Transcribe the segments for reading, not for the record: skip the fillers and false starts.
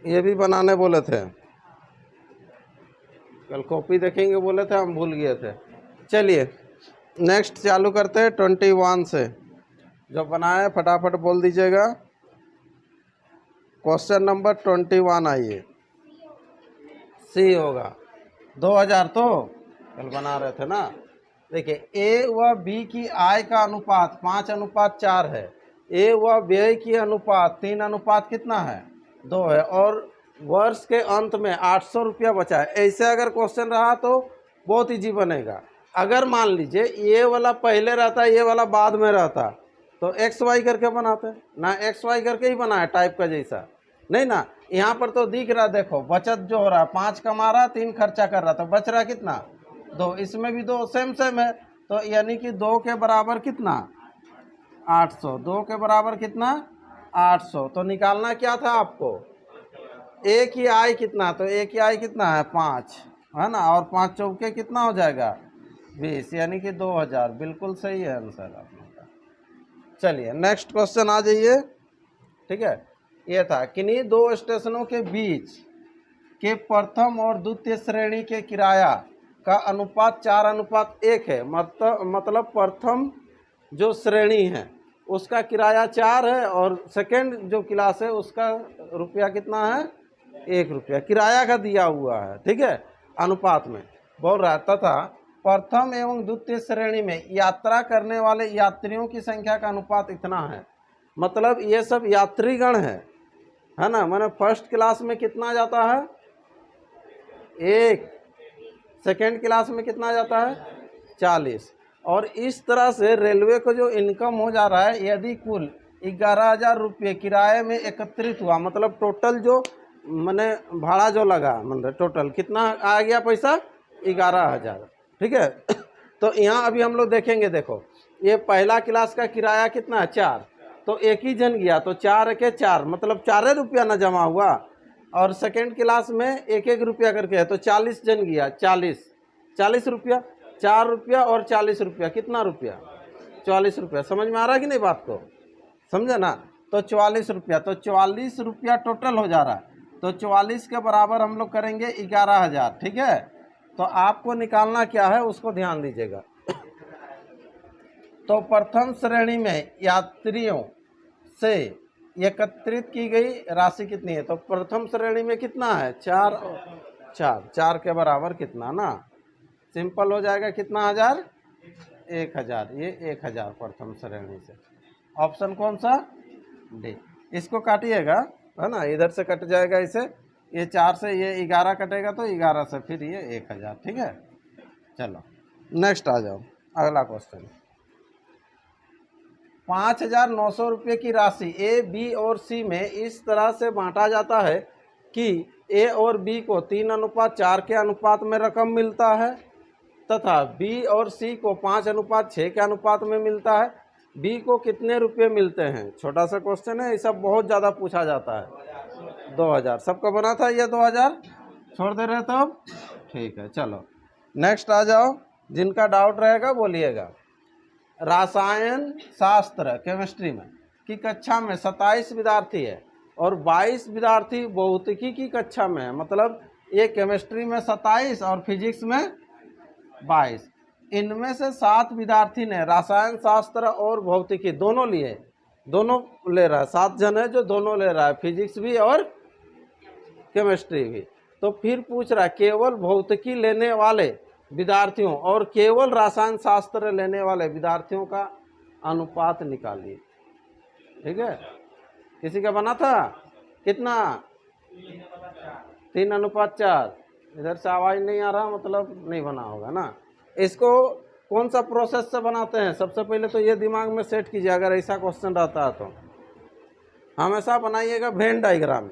ये भी बनाने बोले थे, कल कॉपी देखेंगे बोले थे, हम भूल गए थे। चलिए नेक्स्ट चालू करते हैं 21 से। जो बनाए फटाफट बोल दीजिएगा। क्वेश्चन नंबर 21 आइए। सी होगा 2000 तो कल बना रहे थे ना। देखिए ए व बी की आय का अनुपात 5:4 है। ए व व्यय की अनुपात 3 कितना है 2 है। और वर्ष के अंत में 800 रुपया बचा है। ऐसे अगर क्वेश्चन रहा तो बहुत इजी बनेगा। अगर मान लीजिए ये वाला पहले रहता, ये वाला बाद में रहता, तो एक्स वाई करके बनाते ना, एक्स वाई करके ही बना है टाइप का जैसा, नहीं ना। यहाँ पर तो दिख रहा, देखो बचत जो हो रहा है, 5 कमा रहा 3 खर्चा कर रहा, तो बच रहा कितना 2। इसमें भी 2 सेम सेम है, तो यानी कि 2 के बराबर कितना 800। 2 के बराबर कितना 800। तो निकालना क्या था आपको, ए की आय कितना, तो ए की आय कितना है 5 है ना, और 5 चौके कितना हो जाएगा 20, यानी कि 2000। बिल्कुल सही है आंसर आपका। चलिए नेक्स्ट क्वेश्चन आ जाइए। ठीक है, ये था किन्हीं 2 स्टेशनों के बीच के प्रथम और द्वितीय श्रेणी के किराया का अनुपात 4:1 है। मतलब प्रथम जो श्रेणी है उसका किराया 4 है, और सेकंड जो क्लास है उसका रुपया कितना है 1 रुपया किराया का दिया हुआ है। ठीक है, अनुपात में बोल रहा है। तथा प्रथम एवं द्वितीय श्रेणी में यात्रा करने वाले यात्रियों की संख्या का अनुपात इतना है। मतलब ये सब यात्रीगण है ना। मैंने फर्स्ट क्लास में कितना जाता है 1, सेकेंड क्लास में कितना जाता है 40। और इस तरह से रेलवे को जो इनकम हो जा रहा है, यदि कुल 11,000 रुपये किराए में एकत्रित हुआ, मतलब टोटल जो मैंने भाड़ा जो लगा, मतलब टोटल कितना आ गया पैसा 11,000। ठीक है, तो यहाँ अभी हम लोग देखेंगे। देखो ये पहला क्लास का किराया कितना है 4, तो एक ही जन गया, तो 4 के 4 मतलब 4 रुपया ना जमा हुआ। और सेकेंड क्लास में 1-1 रुपया करके है, तो 40 जन गया, 40 रुपया, 4 रुपया और 40 रुपया, कितना रुपया 44 रुपया। समझ में आ रहा है कि नहीं बात को, समझे ना। तो 44 रुपया, तो 44 रुपया टोटल हो जा रहा है। तो 44 के बराबर हम लोग करेंगे 11,000। ठीक है, तो आपको निकालना क्या है उसको ध्यान दीजिएगा। तो प्रथम श्रेणी में यात्रियों से एकत्रित की गई राशि कितनी है, तो प्रथम श्रेणी में कितना है 4 4 के बराबर कितना ना, सिंपल हो जाएगा कितना हज़ार 1,000। ये 1,000 प्रथम श्रेणी से। ऑप्शन कौन सा डी। इसको काटिएगा है ना, इधर से कट जाएगा इसे, ये 4 से ये 11 कटेगा, तो 11 से फिर ये 1,000। ठीक है, चलो नेक्स्ट आ जाओ। अगला क्वेश्चन 5,900 रुपये की राशि ए, बी और सी में इस तरह से बांटा जाता है कि ए और बी को 3:4 के अनुपात में रकम मिलता है, तथा बी और सी को 5:6 के अनुपात में मिलता है। बी को कितने रुपये मिलते हैं। छोटा सा क्वेश्चन है, ये सब बहुत ज़्यादा पूछा जाता है। 2000 सबका बना था, ये 2000 छोड़ दे रहे तो अब ठीक है। चलो नेक्स्ट आ जाओ, जिनका डाउट रहेगा बोलिएगा। रसायन शास्त्र केमिस्ट्री में की कक्षा में 27 विद्यार्थी है और 22 विद्यार्थी भौतिकी की कक्षा में है। मतलब ये केमिस्ट्री में 27 और फिजिक्स में 22। इनमें से 7 विद्यार्थी ने रसायन शास्त्र और भौतिकी दोनों लिए, दोनों ले रहा है, 7 जन है जो दोनों ले रहा है, फिजिक्स भी और केमिस्ट्री भी। तो फिर पूछ रहा है केवल भौतिकी लेने वाले विद्यार्थियों और केवल रसायन शास्त्र लेने वाले विद्यार्थियों का अनुपात निकालिए। ठीक है, किसी का बना था कितना 3:4। इधर से आवाज़ नहीं आ रहा, मतलब नहीं बना होगा ना। इसको कौन सा प्रोसेस से बनाते हैं, सबसे पहले तो ये दिमाग में सेट कीजिए। अगर ऐसा क्वेश्चन रहता है तो हमेशा बनाइएगा वेन डायग्राम।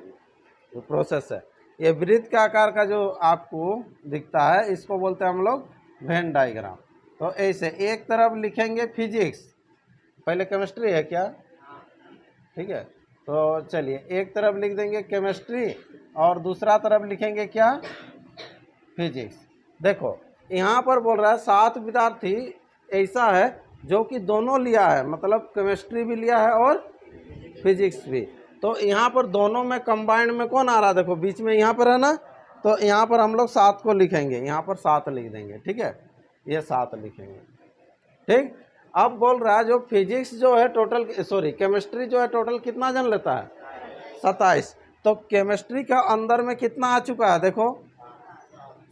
जो प्रोसेस है, ये वृत्त के आकार का जो आपको दिखता है, इसको बोलते हैं हम लोग वेन डायग्राम। तो ऐसे एक तरफ लिखेंगे फिजिक्स, पहले केमिस्ट्री है क्या, ठीक है, तो चलिए एक तरफ लिख देंगे केमिस्ट्री और दूसरा तरफ लिखेंगे क्या फिजिक्स। देखो यहाँ पर बोल रहा है 7 विद्यार्थी ऐसा है जो कि दोनों लिया है, मतलब केमिस्ट्री भी लिया है और फिजिक्स भी। तो यहाँ पर दोनों में कंबाइंड में कौन आ रहा है, देखो बीच में यहाँ पर है ना, तो यहाँ पर हम लोग 7 को लिखेंगे, यहाँ पर 7 लिख देंगे, ठीक है, ये 7 लिखेंगे, ठीक। अब बोल रहा है जो फिजिक्स जो है टोटल, सॉरी केमिस्ट्री जो है टोटल कितना जन लेता है, 27। तो केमिस्ट्री का अंदर में कितना आ चुका है, देखो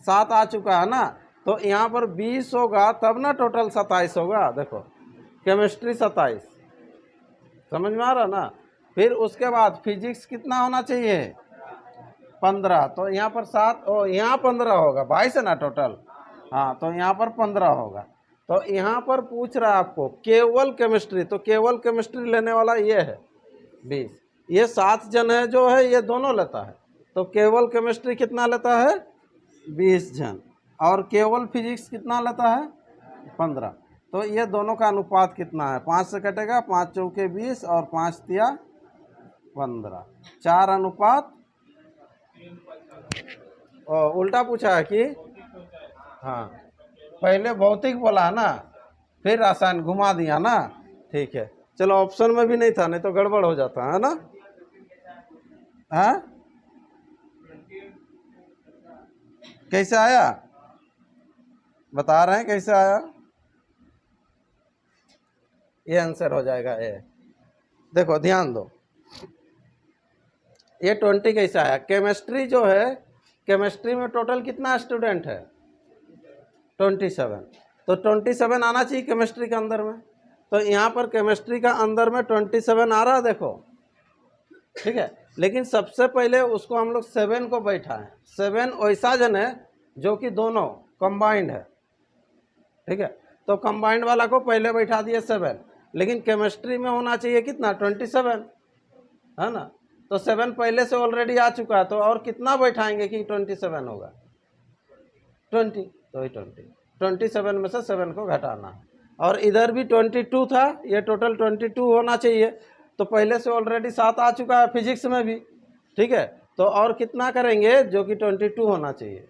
7 आ चुका है ना, तो यहाँ पर 20 होगा तब ना टोटल 27 होगा, देखो केमिस्ट्री 27, समझ में आ रहा ना। फिर उसके बाद फिजिक्स कितना होना चाहिए, 15, तो यहाँ पर 7, ओ यहाँ 15 होगा, 22 है ना टोटल, हाँ तो यहाँ पर 15 होगा। तो यहाँ पर पूछ रहा है आपको केवल केमिस्ट्री, तो केवल केमिस्ट्री लेने वाला ये है 20, ये 7 जन है जो है ये दोनों लेता है, तो केवल केमिस्ट्री कितना लेता है 20 जन, और केवल फिजिक्स कितना लेता है 15। तो ये दोनों का अनुपात कितना है, 5 से कटेगा, 5 चौके 20 और 5 तिया 15, 4 अनुपात, उल्टा पूछा है कि, हाँ पहले भौतिक बोला ना फिर रासायन घुमा दिया ना, ठीक है। चलो ऑप्शन में भी नहीं था, नहीं तो गड़बड़ हो जाता है ना, हाँ कैसे आया बता रहे हैं, कैसे आया, ये आंसर हो जाएगा ए। देखो ध्यान दो, ये 20 कैसे आया, केमिस्ट्री जो है, केमिस्ट्री में टोटल कितना स्टूडेंट है 27, तो 27 आना चाहिए केमिस्ट्री के अंदर में, तो यहाँ पर केमिस्ट्री का अंदर में 27 आ रहा है, देखो ठीक है। लेकिन सबसे पहले उसको हम लोग 7 को बैठाएं, 7 वैसा जन है जो कि दोनों कंबाइंड है, ठीक है, तो कंबाइंड वाला को पहले बैठा दिए 7, लेकिन केमिस्ट्री में होना चाहिए कितना 27, है ना, तो 7 पहले से ऑलरेडी आ चुका है, तो और कितना बैठाएंगे कि 27 होगा 20, तो 27 में से 7 को घटाना है, और इधर भी 22 था, ये टोटल 22 होना चाहिए, तो पहले से ऑलरेडी 7 आ चुका है फिजिक्स में भी, ठीक है, तो और कितना करेंगे जो कि 22 होना चाहिए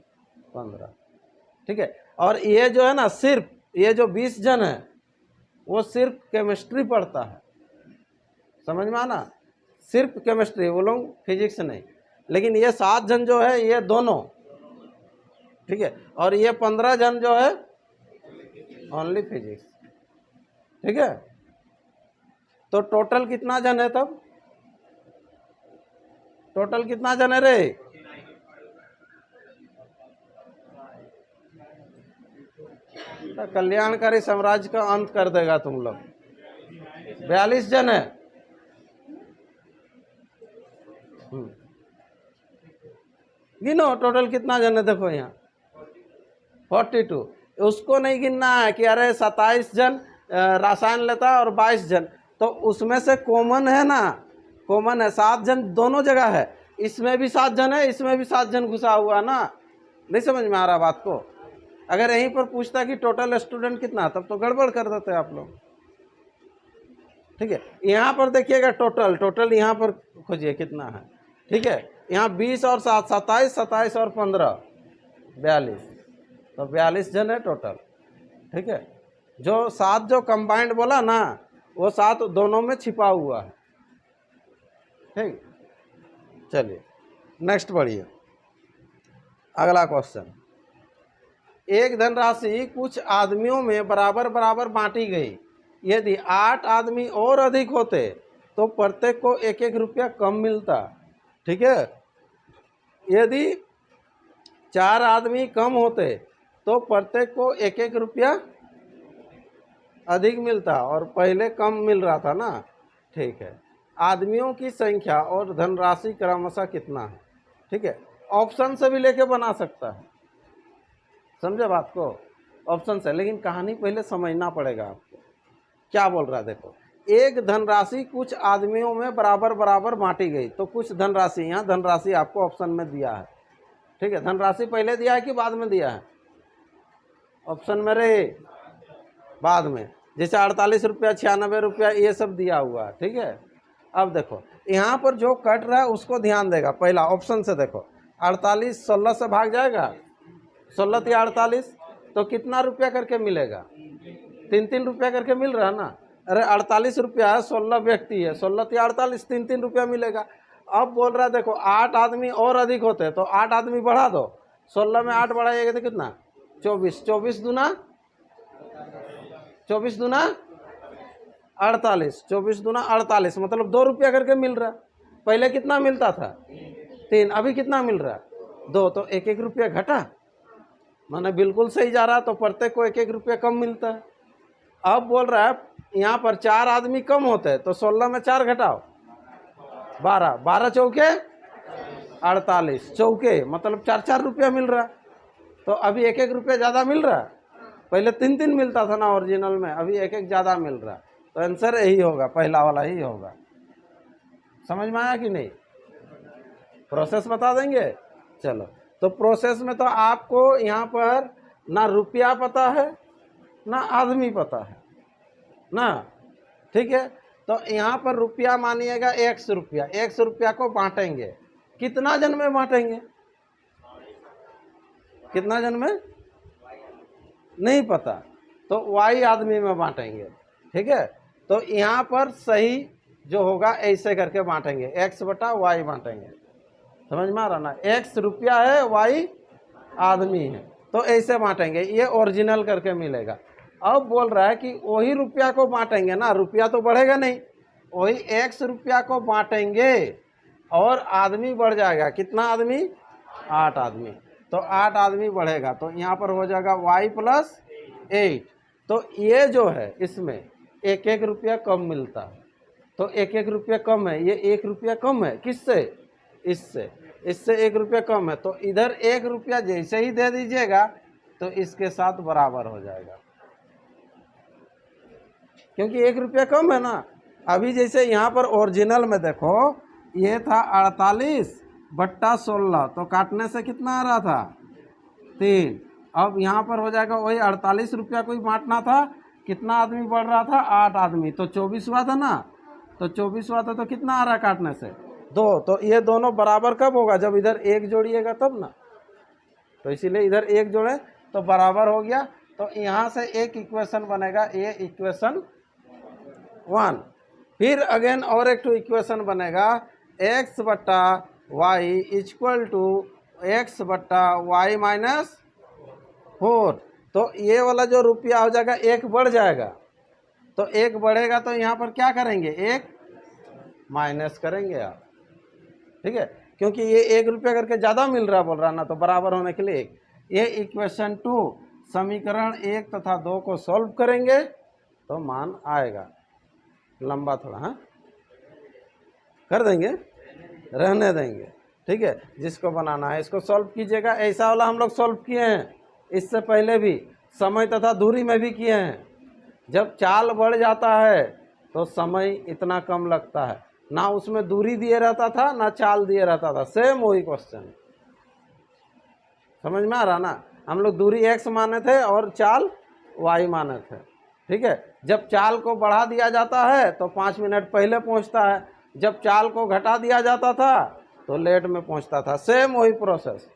15, ठीक है। और ये जो है ना, सिर्फ ये जो 20 जन है वो सिर्फ केमिस्ट्री पढ़ता है, समझ में आना, सिर्फ केमिस्ट्री, वो लोग फिजिक्स नहीं, लेकिन ये 7 जन जो है ये दोनों, ठीक है, और ये 15 जन जो है ओनली फिजिक्स, ठीक है। तो टोटल कितना जन है, तब टोटल कितना जन है रे, कल्याणकारी साम्राज्य का अंत कर देगा तुम लोग, 42 जन है, गिनो टोटल कितना जन है, देखो यहाँ 42, उसको नहीं गिनना है कि अरे 27 जन रासायन लेता है और 22 जन, तो उसमें से कॉमन है ना, कॉमन है 7 जन दोनों जगह है, इसमें भी 7 जन है, इसमें भी 7 जन घुसा हुआ ना, नहीं समझ में आ रहा बात को। अगर यहीं पर पूछता कि टोटल स्टूडेंट कितना, तब तो गड़बड़ कर देते आप लोग, ठीक है। यहाँ पर देखिएगा टोटल यहाँ पर खोजिए कितना है, ठीक है, यहाँ 20 और 7 27, 27 और 15 42, तो 42 जन है टोटल, ठीक है। जो 7 जो कंबाइंड बोला ना, वो 7 दोनों में छिपा हुआ है, ठीक। चलिए नेक्स्ट बढ़िए, अगला क्वेश्चन, एक धनराशि कुछ आदमियों में बराबर बराबर बांटी गई, यदि 8 आदमी और अधिक होते तो प्रत्येक को 1-1 रुपया कम मिलता, ठीक है। यदि 4 आदमी कम होते तो प्रत्येक को 1-1 रुपया अधिक मिलता, और पहले कम मिल रहा था ना, ठीक है। आदमियों की संख्या और धनराशि क्रमशः कितना है, ठीक है। ऑप्शन से भी लेके बना सकता है, समझे बात को, ऑप्शन से, लेकिन कहानी पहले समझना पड़ेगा आपको, क्या बोल रहा है देखो, एक धनराशि कुछ आदमियों में बराबर बराबर बांटी गई, तो कुछ धनराशि, यहाँ धनराशि आपको ऑप्शन में दिया है, ठीक है। धनराशि पहले दिया है कि बाद में दिया है, ऑप्शन में रहे बाद में, जैसे 48 रुपया 96 रुपया ये सब दिया हुआ है, ठीक है। अब देखो यहाँ पर जो कट रहा है उसको ध्यान देगा, पहला ऑप्शन से देखो, 48 16 से भाग जाएगा, 16 या 48, तो कितना रुपया करके मिलेगा, 3-3 रुपया करके मिल रहा है ना, अरे 48 रुपया है, 16 व्यक्ति है, 16 या 48, 3-3 रुपया मिलेगा। अब बोल रहा है देखो 8 आदमी और अधिक होते तो 8 आदमी बढ़ा दो, 16 में 8 बढ़ाइएगा तो कितना, 24, 24 दूना 48, 24 दूना 48, मतलब 2 रुपया करके मिल रहा। पहले कितना मिलता था, 3, अभी कितना मिल रहा, 2, तो 1-1 रुपया घटा, माने बिल्कुल सही जा रहा, तो प्रत्येक को 1-1 रुपया कम मिलता है। अब बोल रहा है यहाँ पर 4 आदमी कम होते हैं तो 16 में 4 घटाओ 12, 12 चौके 48, चौके मतलब 4-4 रुपया मिल रहा, तो अभी 1-1 रुपया ज़्यादा मिल रहा। पहले 3-3 मिलता था ना ओरिजिनल में, अभी 1-1 ज़्यादा मिल रहा। तो आंसर यही होगा, पहला वाला ही होगा। समझ में आया कि नहीं? प्रोसेस बता देंगे। चलो, तो प्रोसेस में तो आपको यहाँ पर ना रुपया पता है ना आदमी पता है ना, ठीक है। तो यहाँ पर रुपया मानिएगा 100 रुपया, 100 रुपया को बांटेंगे, कितना जन में बांटेंगे, कितना जन में नहीं पता, तो y आदमी में बांटेंगे, ठीक है। तो यहाँ पर सही जो होगा ऐसे करके बांटेंगे, x बटा y बांटेंगे। समझ में आ रहा ना, x रुपया है, y आदमी है, तो ऐसे बांटेंगे, ये ओरिजिनल करके मिलेगा। अब बोल रहा है कि वही रुपया को बांटेंगे ना, रुपया तो बढ़ेगा नहीं, वही x रुपया को बांटेंगे और आदमी बढ़ जाएगा, कितना आदमी, 8 आदमी, तो 8 आदमी बढ़ेगा, तो यहाँ पर हो जाएगा y + 8। तो ये जो है इसमें 1-1 रुपया कम मिलता है, तो 1-1 रुपया कम है, ये 1 रुपया कम है, किससे, इससे 1 रुपया कम है, तो इधर 1 रुपया जैसे ही दे दीजिएगा तो इसके साथ बराबर हो जाएगा, क्योंकि 1 रुपया कम है ना। अभी जैसे यहाँ पर ओरिजिनल में देखो ये था 48/16, तो काटने से कितना आ रहा था, 3। अब यहाँ पर हो जाएगा वही 48 रुपया को ही बांटना था, कितना आदमी बढ़ रहा था, 8 आदमी, तो 24 हुआ था ना, तो 24 हुआ था, तो कितना आ रहा काटने से, 2। तो ये दोनों बराबर कब होगा, जब इधर 1 जोड़िएगा तब ना, तो इसीलिए इधर 1 जोड़े तो बराबर हो गया। तो यहाँ से एक इक्वेशन बनेगा, ये इक्वेशन 1। फिर अगेन और एक तो इक्वेशन बनेगा, x बट्टा वाई इक्वल टू x बट्टा वाई माइनस 4। तो ये वाला जो रुपया हो जाएगा 1 बढ़ जाएगा, तो 1 बढ़ेगा तो यहाँ पर क्या करेंगे, 1 माइनस करेंगे आप, ठीक है, क्योंकि ये 1 रुपया करके ज़्यादा मिल रहा बोल रहा ना, तो बराबर होने के लिए 1। ये इक्वेशन 2 समीकरण 1 तथा 2 को सॉल्व करेंगे तो मान आएगा। लंबा थोड़ा, हाँ कर देंगे, रहने देंगे, ठीक है। जिसको बनाना है इसको सॉल्व कीजिएगा। ऐसा वाला हम लोग सॉल्व किए हैं इससे पहले भी, समय तथा दूरी में भी किए हैं। जब चाल बढ़ जाता है तो समय इतना कम लगता है, ना उसमें दूरी दिए रहता था ना चाल दिए रहता था, सेम वही क्वेश्चन। समझ में आ रहा ना, हम लोग दूरी x माने थे और चाल y माने थे, ठीक है। जब चाल को बढ़ा दिया जाता है तो 5 मिनट पहले पहुंचता है, जब चाल को घटा दिया जाता था तो लेट में पहुंचता था, सेम वही प्रोसेस,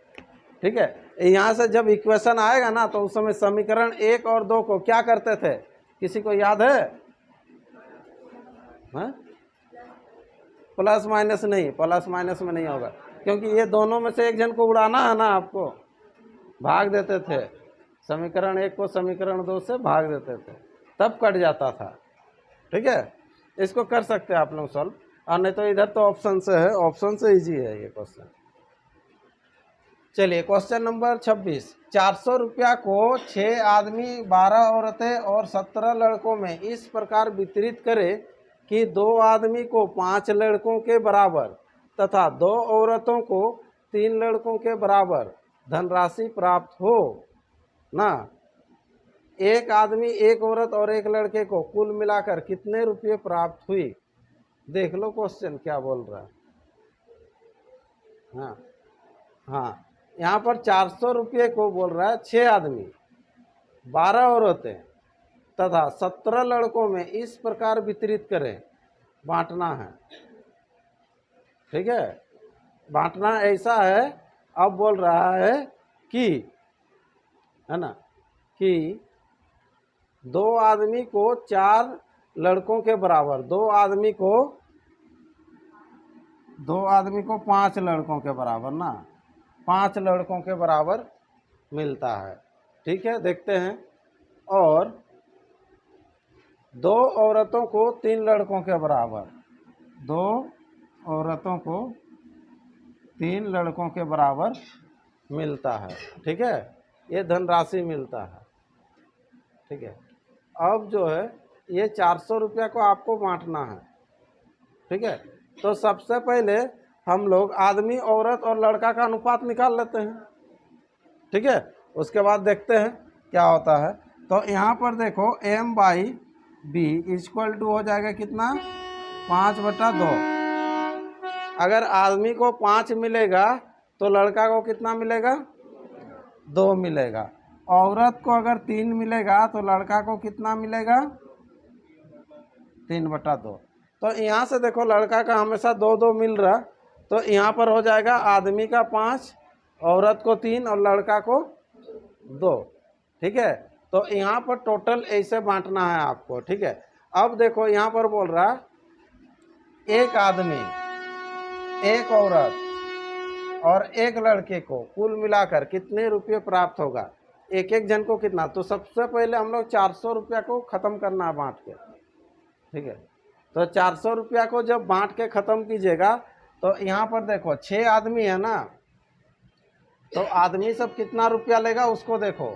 ठीक है। यहाँ से जब इक्वेशन आएगा ना तो उस समय समीकरण 1 और 2 को क्या करते थे, किसी को याद है, प्लस माइनस नहीं, प्लस माइनस में नहीं होगा, क्योंकि ये दोनों में से एक जन को उड़ाना है ना, आपको भाग देते थे, समीकरण 1 को समीकरण 2 से भाग देते थे, तब कट जाता था, ठीक है। इसको कर सकते हैं आप लोग सॉल्व, और नहीं तो इधर तो ऑप्शन से है, ऑप्शन से इजी है ये क्वेश्चन। चलिए क्वेश्चन नंबर 26, 400 रुपया को 6 आदमी, 12 औरतें और 17 लड़कों में इस प्रकार वितरित करें कि 2 आदमी को 5 लड़कों के बराबर तथा 2 औरतों को 3 लड़कों के बराबर धनराशि प्राप्त हो ना। एक आदमी, एक औरत और एक लड़के को कुल मिलाकर कितने रुपये प्राप्त हुई। देख लो क्वेश्चन क्या बोल रहा है। हाँ हाँ, यहाँ पर 400 रुपये को बोल रहा है 6 आदमी, 12 औरतें तथा 17 लड़कों में इस प्रकार वितरित करें, बांटना है, ठीक है। बांटना ऐसा है, अब बोल रहा है कि, है ना, कि 2 आदमी को 4 लड़कों के बराबर, दो आदमी को 5 लड़कों के बराबर ना, 5 लड़कों के बराबर मिलता है। ठीक है, देखते हैं। और 2 औरतों को 3 लड़कों के बराबर, 2 औरतों को 3 लड़कों के बराबर मिलता है। ठीक है, ये धनराशि मिलता है। ठीक है, अब जो है ये 400 रुपया को आपको बांटना है। ठीक है, तो सबसे पहले हम लोग आदमी, औरत और लड़का का अनुपात निकाल लेते हैं। ठीक है, उसके बाद देखते हैं क्या होता है। तो यहाँ पर देखो M/B इक्वल टू हो जाएगा कितना, 5/2। अगर आदमी को 5 मिलेगा तो लड़का को कितना मिलेगा, 2 मिलेगा। औरत को अगर 3 मिलेगा तो लड़का को कितना मिलेगा, 3/2। तो यहाँ से देखो लड़का का हमेशा 2-2 मिल रहा, तो यहाँ पर हो जाएगा आदमी का 5, औरत को 3 और लड़का को 2। ठीक है, तो यहाँ पर टोटल ऐसे बांटना है आपको। ठीक है, अब देखो यहाँ पर बोल रहा एक आदमी, एक औरत और एक लड़के को कुल मिलाकर कितने रुपये प्राप्त होगा, एक एक जन को कितना। तो सबसे पहले हम लोग 400 रुपया को ख़त्म करना है बांट के। ठीक है, तो 400 रुपया को जब बांट के ख़त्म कीजिएगा तो यहाँ पर देखो 6 आदमी है ना, तो आदमी सब कितना रुपया लेगा उसको देखो।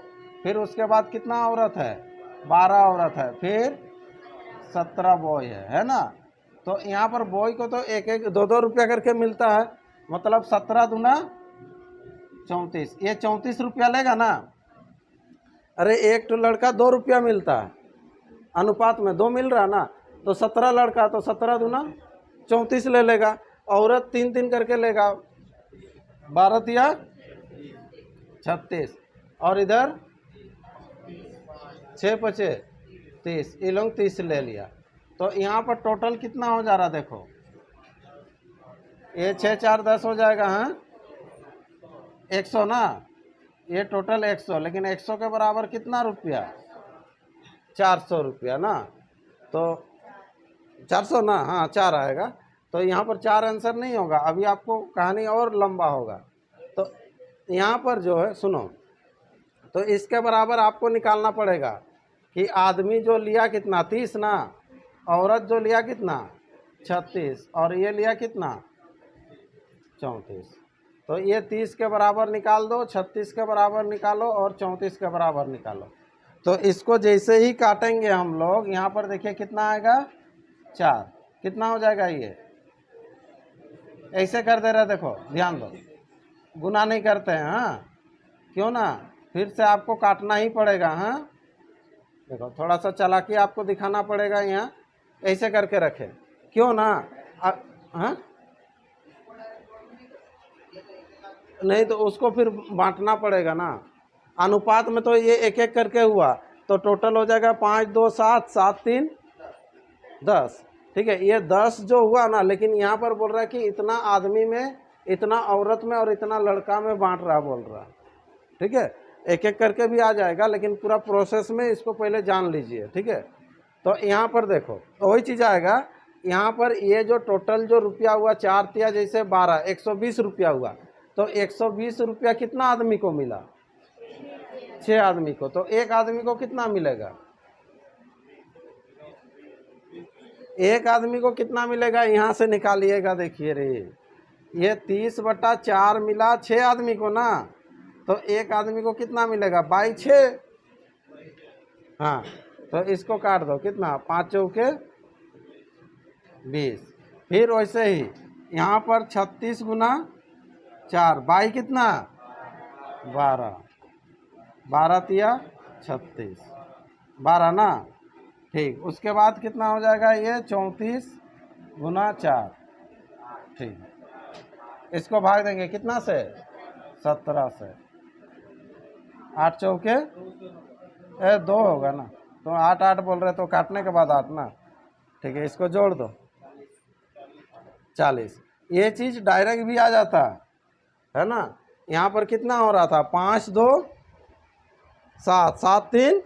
फिर उसके बाद कितना औरत है, 12 औरत है, फिर 17 बॉय है ना। तो यहाँ पर बॉय को तो एक एक 2-2 रुपया करके मिलता है, मतलब 17 दूना 34, ये 34 रुपया लेगा ना। अरे एक तो लड़का 2 रुपया मिलता है, अनुपात में 2 मिल रहा ना, तो 17 लड़का तो 17 दूना 34 ले लेगा। औरत 3-3 करके लेगा, 12 या 36, और इधर 6-5 30, ये लोग 30 ले लिया। तो यहाँ पर टोटल कितना हो जा रहा देखो, ये 6-4 10 हो जाएगा, हाँ 100 ना, ये टोटल 100, लेकिन 100 के बराबर कितना रुपया, 400 रुपया ना। तो 400 ना, हाँ 4 आएगा। तो यहाँ पर 4 आंसर नहीं होगा, अभी आपको कहानी और लंबा होगा। तो यहाँ पर जो है सुनो, तो इसके बराबर आपको निकालना पड़ेगा कि आदमी जो लिया कितना 30 ना, औरत जो लिया कितना 36, और ये लिया कितना 34। तो ये 30 के बराबर निकाल दो, 36 के बराबर निकालो और 34 के बराबर निकालो। तो इसको जैसे ही काटेंगे हम लोग, यहाँ पर देखिए कितना आएगा 4, कितना हो जाएगा, ये ऐसे कर दे रहे, देखो ध्यान दो, गुना नहीं करते हैं, हाँ क्यों ना, फिर से आपको काटना ही पड़ेगा। हाँ देखो थोड़ा सा चालाकी आपको दिखाना पड़ेगा, यहाँ ऐसे करके रखे, क्यों ना। हाँ नहीं तो उसको फिर बांटना पड़ेगा ना, अनुपात में तो ये एक एक करके हुआ, तो टोटल हो जाएगा 5 2 7 7 3 10। ठीक है, ये 10 जो हुआ ना, लेकिन यहाँ पर बोल रहा है कि इतना आदमी में, इतना औरत में और इतना लड़का में बांट रहा बोल रहा। ठीक है, एक एक करके भी आ जाएगा, लेकिन पूरा प्रोसेस में इसको पहले जान लीजिए। ठीक है, तो यहाँ पर देखो तो वही चीज़ आएगा। यहाँ पर ये जो टोटल जो रुपया हुआ 4 तिया जैसे 12, 120 रुपया हुआ, तो 120 रुपया कितना आदमी को मिला, 6 आदमी को। तो एक आदमी को कितना मिलेगा, एक आदमी को कितना मिलेगा, यहाँ से निकालिएगा। देखिए रे, ये 30/4 मिला 6 आदमी को ना, तो एक आदमी को कितना मिलेगा 22/6। हाँ तो इसको काट दो, कितना 5 चौके 20। फिर वैसे ही यहाँ पर 36 गुना 4, 22 कितना 12, 12 तिया 36, 12 ना। ठीक, उसके बाद कितना हो जाएगा, ये 34 गुना 4। ठीक, इसको भाग देंगे कितना से, 17 से, 8 चौके 2 होगा ना, तो 8 8 बोल रहे तो काटने के बाद 8 ना। ठीक है, इसको जोड़ दो 40। ये चीज़ डायरेक्ट भी आ जाता है ना। यहाँ पर कितना हो रहा था, 5 2 7, 7 3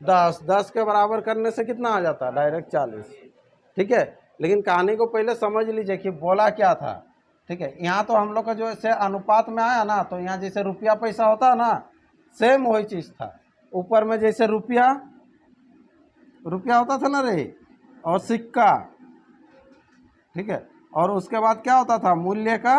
10, 10 के बराबर करने से कितना आ जाता है? डायरेक्ट 40। ठीक है, लेकिन कहानी को पहले समझ लीजिए कि बोला क्या था। ठीक है, यहाँ तो हम लोग का जो ऐसे अनुपात में आया ना, तो यहाँ जैसे रुपया पैसा होता है ना, सेम वही चीज़ था। ऊपर में जैसे रुपया रुपया होता था ना रे, और सिक्का। ठीक है, और उसके बाद क्या होता था? मूल्य का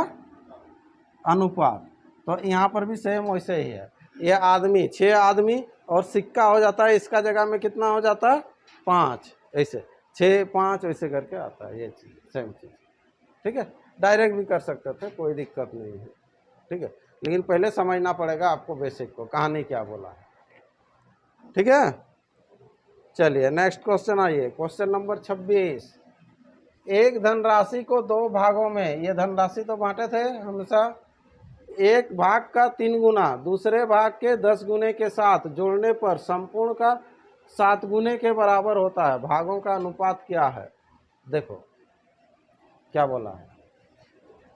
अनुपात। तो यहाँ पर भी सेम वैसे ही है। ये आदमी 6 आदमी और सिक्का हो जाता है, इसका जगह में कितना हो जाता है? 5। ऐसे 6 5 ऐसे करके आता है, ये चीज़ सेम चीज़। ठीक है, डायरेक्ट भी कर सकते थे, कोई दिक्कत नहीं है। ठीक है, लेकिन पहले समझना पड़ेगा आपको बेसिक को, कहानी क्या बोला है। ठीक है, चलिए नेक्स्ट क्वेश्चन आइए। Question number 26। एक धनराशि को 2 भागों में, ये धनराशि तो बांटे थे हमेशा, एक भाग का 3 गुना दूसरे भाग के 10 गुने के साथ जोड़ने पर संपूर्ण का 7 गुने के बराबर होता है। भागों का अनुपात क्या है? देखो क्या बोला है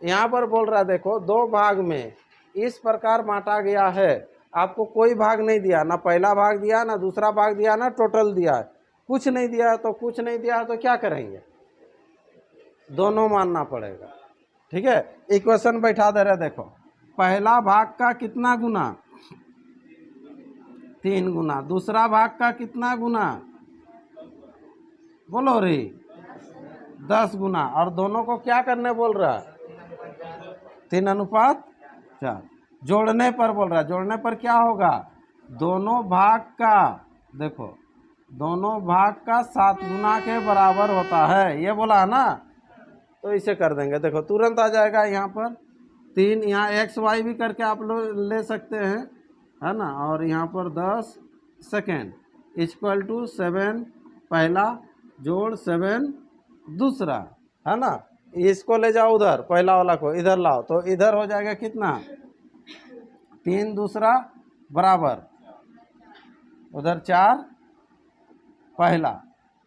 यहाँ पर। बोल रहा है देखो, 2 भाग में इस प्रकार बांटा गया है। आपको कोई भाग नहीं दिया, ना पहला भाग दिया, ना दूसरा भाग दिया, ना टोटल दिया है, कुछ नहीं दिया। तो कुछ नहीं दिया तो क्या करेंगे? दोनों मानना पड़ेगा। ठीक है, इक्वेशन बैठा दे रहे, देखो पहला भाग का कितना गुना? 3 गुना। दूसरा भाग का कितना गुना? बोलो रे, 10 गुना। और दोनों को क्या करने बोल रहा है? 3:4। जोड़ने पर बोल रहा है। जोड़ने पर क्या होगा? दोनों भाग का, देखो दोनों भाग का 7 गुना के बराबर होता है, ये बोला है ना। तो इसे कर देंगे, देखो तुरंत आ जाएगा यहाँ पर 3। यहाँ एक्स वाई भी करके आप लोग ले सकते हैं, है ना। और यहाँ पर 10 सेकेंड इक्वल टू 7 पहला जोड़ 7 दूसरा, है ना। इसको ले जाओ उधर, पहला वाला को इधर लाओ, तो इधर हो जाएगा कितना? 3 दूसरा बराबर, उधर 4 पहला।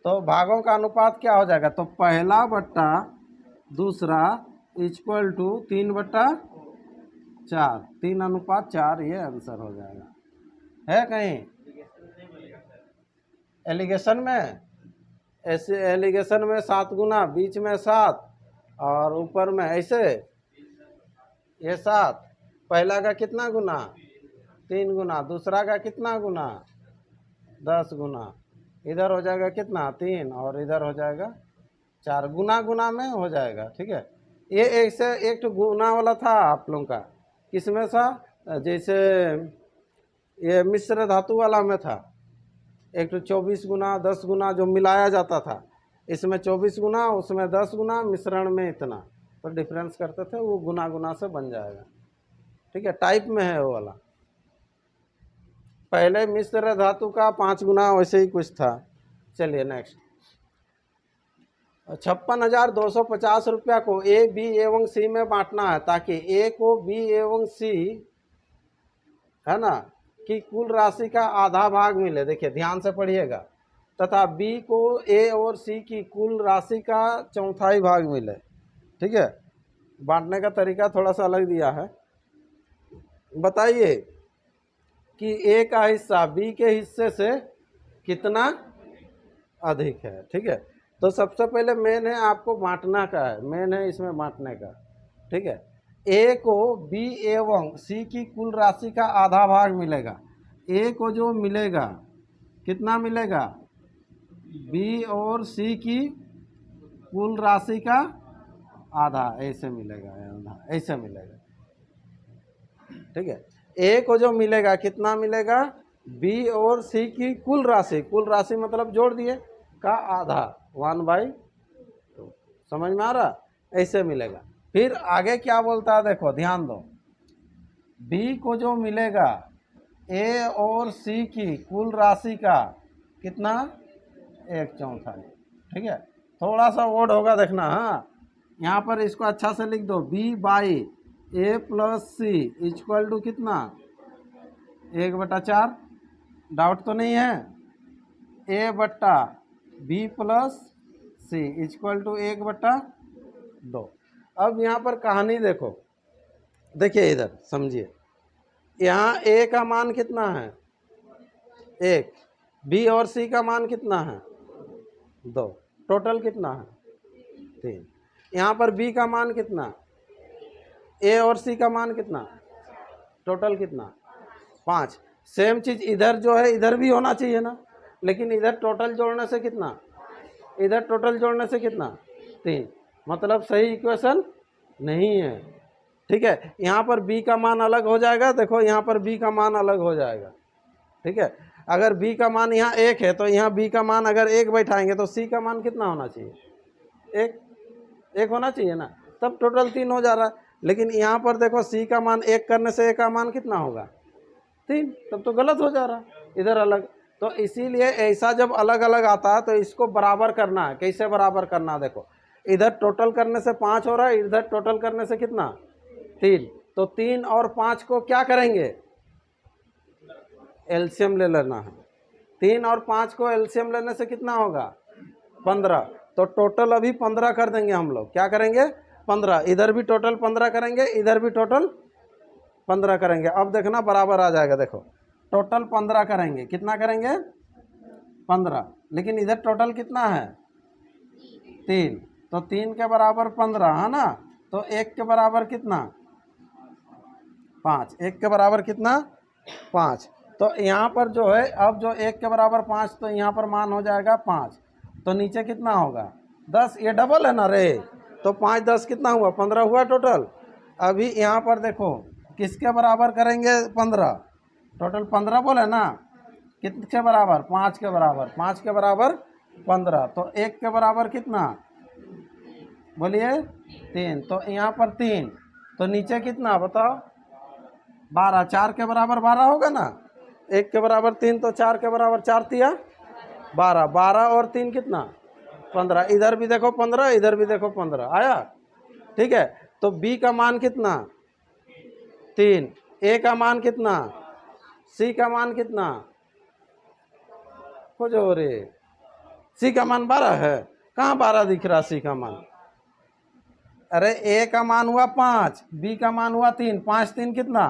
तो भागों का अनुपात क्या हो जाएगा? तो पहला बट्टा दूसरा इक्वल टू 3/4, 3:4, ये आंसर हो जाएगा। है कहीं एलिगेशन में? ऐसे एलिगेशन में 7 गुना, बीच में 7 और ऊपर में ऐसे ये 7। पहला का कितना गुना? 3 गुना। दूसरा का कितना गुना? 10 गुना। इधर हो जाएगा कितना? 3 और इधर हो जाएगा 4। गुना गुना में हो जाएगा। ठीक है, ये एक से एक तो गुना वाला था आप लोगों का, किसमें था? जैसे ये मिश्र धातु वाला में था, एक तो 24 गुना 10 गुना जो मिलाया जाता था, इसमें 24 गुना, उसमें 10 गुना, मिश्रण में इतना, तो डिफरेंस करते थे, वो गुना गुना से बन जाएगा। ठीक है, टाइप में है वो वाला। पहले मिश्र धातु का 5 गुना वैसे ही कुछ था। चलिए नेक्स्ट। 56,250 रुपया को ए, बी एवं सी में बांटना है, ताकि ए को बी एवं सी, है ना, कि कुल राशि का आधा भाग मिले। देखिए ध्यान से पढ़िएगा। तथा बी को ए और सी की कुल राशि का चौथाई भाग मिले। ठीक है, बांटने का तरीका थोड़ा सा अलग दिया है। बताइए कि ए का हिस्सा बी के हिस्से से कितना अधिक है। ठीक है, तो सबसे पहले मेन है आपको बांटना का है, मेन है इसमें बांटने का। ठीक है, ए को बी एवं सी की कुल राशि का आधा भाग मिलेगा। ए को जो मिलेगा कितना मिलेगा? बी और सी की कुल राशि का आधा, ऐसे मिलेगा, आधा ऐसे मिलेगा। ठीक है, ए को जो मिलेगा कितना मिलेगा? बी और सी की कुल राशि, कुल राशि मतलब जोड़ दिए का आधा, 1/2। समझ में आ रहा? ऐसे मिलेगा। फिर आगे क्या बोलता है देखो ध्यान दो। बी को जो मिलेगा ए और सी की कुल राशि का कितना? 1/4। ठीक है, थोड़ा सा वर्ड होगा देखना। हाँ, यहाँ पर इसको अच्छा से लिख दो, B/A + C इक्वल टू कितना? 1/4। डाउट तो नहीं है? A/B + C equal to 1/2। अब यहाँ पर कहानी देखो, देखिए इधर समझिए। यहाँ ए का मान कितना है? 1। बी और सी का मान कितना है 2, टोटल कितना है 3। यहाँ पर बी का मान कितना, ए और सी का मान कितना, टोटल कितना 5। सेम चीज इधर जो है इधर भी होना चाहिए ना, लेकिन इधर टोटल जोड़ने से कितना, इधर टोटल जोड़ने से कितना 3, मतलब सही इक्वेशन नहीं है। ठीक है, यहाँ पर b का मान अलग हो जाएगा, देखो यहाँ पर b का मान अलग हो जाएगा। ठीक है, अगर b का मान यहाँ 1 है तो यहाँ b का मान अगर 1 बैठाएंगे तो c का मान कितना होना चाहिए, 1 होना चाहिए ना, तब टोटल 3 हो जा रहा है। लेकिन यहाँ पर देखो c का मान 1 करने से a का मान कितना होगा 3, तब तो गलत हो जा रहा है इधर अलग। तो इसीलिए ऐसा जब अलग अलग आता है तो इसको बराबर करना है। कैसे बराबर करना है, देखो इधर टोटल करने से 5 हो रहा है, इधर टोटल करने से कितना 3, तो 3 और 5 को क्या करेंगे, एलसीएम ले लेना है। 3 और 5 को एलसीएम लेने से कितना होगा 15, तो टोटल अभी 15 कर देंगे हम लोग, क्या करेंगे 15, इधर भी टोटल 15 करेंगे, इधर भी टोटल 15 करेंगे। अब देखना बराबर आ जाएगा, देखो टोटल 15 करेंगे, कितना करेंगे 15, लेकिन इधर टोटल कितना है 3, तो 3 के बराबर 15 है ना, तो 1 के बराबर कितना 5, 1 के बराबर कितना 5। तो यहाँ पर जो है अब जो 1 के बराबर 5, तो यहाँ पर मान हो जाएगा 5, तो नीचे कितना होगा 10, ये डबल है ना रे, तो 5 10 कितना हुआ 15 हुआ टोटल। अभी यहाँ पर देखो किसके बराबर करेंगे 15, टोटल 15 बोले ना, किसके बराबर 5 के बराबर, 5 के बराबर 15, तो 1 के बराबर कितना बोलिए 3, तो यहाँ पर 3, तो नीचे कितना बताओ 12, 4 के बराबर 12 होगा ना, 1 के बराबर 3, तो 4 के बराबर 4 तिया 12, 12 और 3 कितना 15, इधर भी देखो 15, इधर भी देखो 15 आया। ठीक है, तो b का मान कितना 3, a का मान कितना, c का मान कितना, खोजो रे, c का मान 12 है, कहाँ 12 दिख रहा c का मान, अरे a का मान हुआ 5, b का मान हुआ 3, 5 3 कितना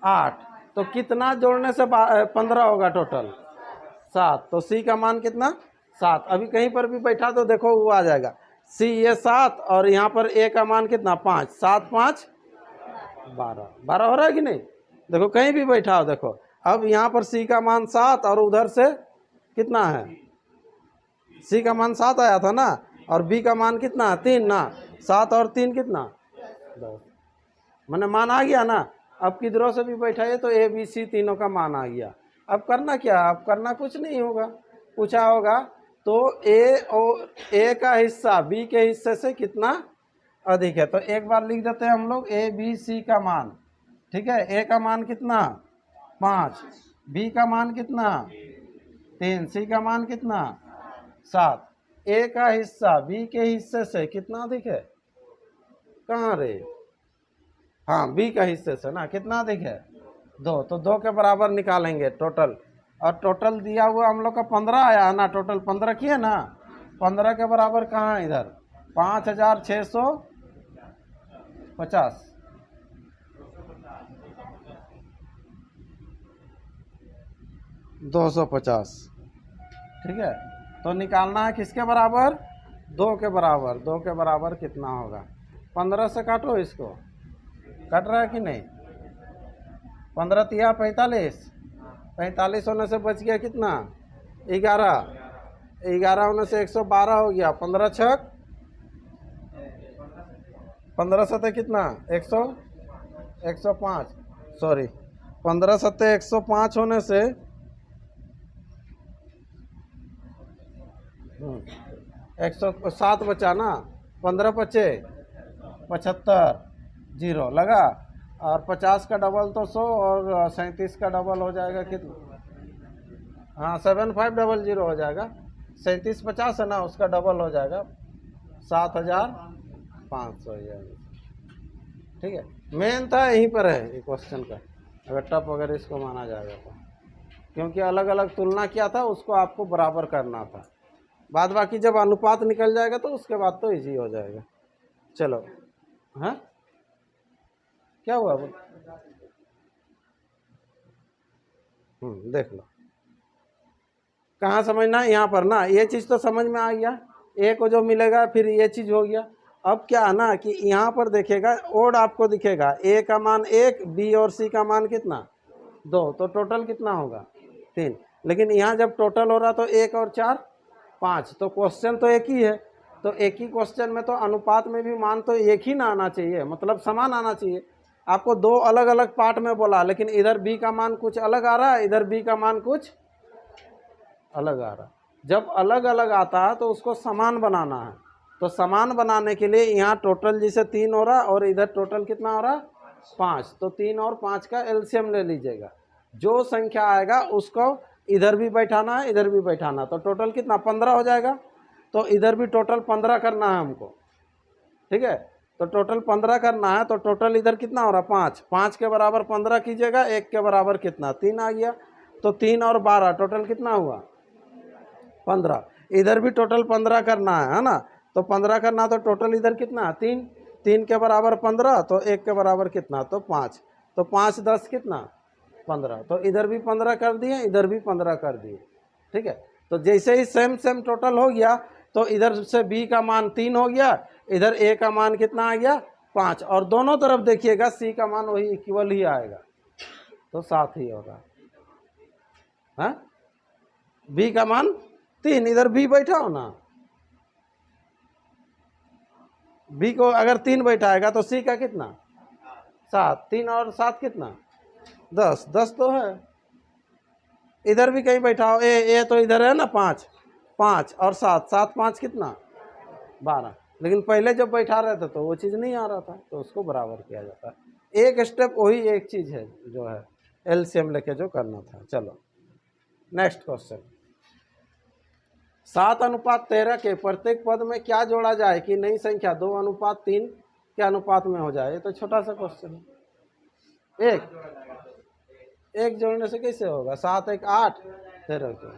8, तो कितना जोड़ने से 15 होगा टोटल 7, तो c का मान कितना 7। अभी कहीं पर भी बैठा तो देखो वो आ जाएगा c ये 7, और यहाँ पर a का मान कितना 5, 7 5 12, 12 हो रहा है कि नहीं, देखो कहीं भी बैठा हो देखो। अब यहाँ पर c का मान 7 और उधर से कितना है, c का मान 7 आया था ना, और b का मान कितना है 3 ना, 7 और 3 कितना 10, मैंने मान आ गया ना। अब किधरों से भी बैठाइए तो ए बी सी तीनों का मान आ गया। अब करना क्या, अब करना कुछ नहीं होगा, पूछा होगा तो ए का हिस्सा बी के हिस्से से कितना अधिक है, तो एक बार लिख देते हैं हम लोग ए बी सी का मान। ठीक है, ए का मान कितना 5, बी का मान कितना 3, सी का मान कितना 7, ए का हिस्सा बी के हिस्से से कितना अधिक है, कहाँ रे, हाँ बी का हिस्से से ना, कितना अधिक है 2, तो 2 के बराबर निकालेंगे टोटल, और टोटल दिया हुआ हम लोग का 15 आया है ना, टोटल 15 किए ना, 15 के बराबर कहाँ है इधर 5650, 250। ठीक है, तो निकालना है किसके बराबर 2 के बराबर, 2 के बराबर कितना होगा, 15 से काटो इसको, कट रहा है कि नहीं, 15 तिया 45, 45 होने से बच गया कितना 11, 11 होने से 112 हो गया, 15 छक 15 सत्ते कितना 100 105, सॉरी 15 सत्ते 105 होने से 107 बचा ना, 15 पचे 75, जीरो लगा, और 50 का डबल तो 100, और 37 का डबल हो जाएगा कितना, हाँ 7500 हो जाएगा, 37 50 है ना, उसका डबल हो जाएगा 7500 यानी। ठीक है, मेन था यहीं पर है ये क्वेश्चन का, अगर टफ अगर इसको माना जाएगा तो, क्योंकि अलग अलग तुलना किया था, उसको आपको बराबर करना था, बाद बाकी जब अनुपात निकल जाएगा तो उसके बाद तो इजी हो जाएगा। चलो, हाँ क्या हुआ देख लो। कहाँ समझना है, यहाँ पर ना, ये चीज़ तो समझ में आ गया, ए को जो मिलेगा फिर ये चीज़ हो गया। अब क्या है ना कि यहाँ पर देखेगा ओड आपको दिखेगा, ए का मान 1, बी और सी का मान कितना 2, तो टोटल कितना होगा 3। लेकिन यहाँ जब टोटल हो रहा तो 1 और 4 5, तो क्वेश्चन तो एक ही है, तो एक ही क्वेश्चन में तो अनुपात में भी मान तो एक ही ना आना चाहिए, मतलब समान आना चाहिए। आपको 2 अलग अलग पार्ट में बोला, लेकिन इधर बी का मान कुछ अलग आ रहा है, इधर बी का मान कुछ अलग आ रहा है। जब अलग अलग आता है तो उसको समान बनाना है, तो समान बनाने के लिए यहाँ टोटल जैसे 3 हो रहा और इधर टोटल कितना हो रहा 5, तो 3 और 5 का एलसीएम ले लीजिएगा। जो संख्या आएगा उसको इधर भी बैठाना है, इधर भी बैठाना, तो टोटल कितना 15 हो जाएगा। तो इधर भी टोटल 15 करना है हमको, ठीक है। तो टोटल 15 करना है, तो टोटल इधर कितना हो रहा 5, 5 के बराबर 15 कीजिएगा, 1 के बराबर कितना 3 आ गया, तो 3 और 12 टोटल कितना हुआ 15। इधर भी टोटल 15 करना है ना, तो 15 करना, तो टोटल इधर कितना है 3, 3 के बराबर 15, तो 1 के बराबर कितना तो 5, तो 5 10 कितना 15, तो इधर भी 15 कर दिए, इधर भी 15 कर दिए, ठीक है। तो जैसे ही सेम सेम टोटल हो गया, तो इधर से बी का मान 3 हो गया, इधर ए का मान कितना आ गया 5, और दोनों तरफ देखिएगा सी का मान वही इक्वल ही आएगा, तो 7 ही होगा। हाँ, बी का मान 3, इधर बी बैठा हो ना, बी को अगर 3 बैठाएगा तो सी का कितना 7, 3 और 7 कितना 10, 10 तो है। इधर भी कहीं बैठा हो, ए तो इधर है ना 5, 5 और 7, 7 5 कितना 12, लेकिन पहले जब बैठा रहे थे तो वो चीज़ नहीं आ रहा था, तो उसको बराबर किया जाता है। एक स्टेप वही एक चीज़ है जो है एलसीएम लेके जो करना था। चलो नेक्स्ट क्वेश्चन, 7:13 के प्रत्येक पद में क्या जोड़ा जाए कि नई संख्या 2:3 के अनुपात में हो जाए। ये तो छोटा सा क्वेश्चन है, एक जोड़ने से कैसे होगा, 7 1 8 13 को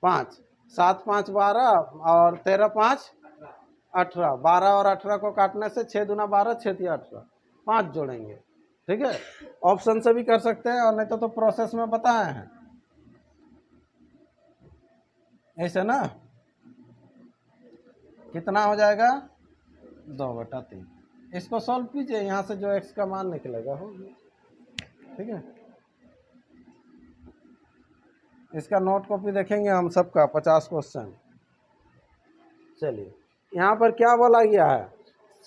5, 7 5 12 और 13 5 18, 12 और 18 को काटने से 6 दूना 12 6 3 18, 5 जोड़ेंगे, ठीक है। ऑप्शन से भी कर सकते हैं और नहीं तो प्रोसेस में बताए हैं, ऐसे ना। कितना हो जाएगा 2/3, इसको सॉल्व कीजिए, यहाँ से जो x का मान निकलेगा हो गया, ठीक है। इसका नोट कॉपी देखेंगे हम सबका 50 क्वेश्चन। चलिए यहाँ पर क्या बोला गया है,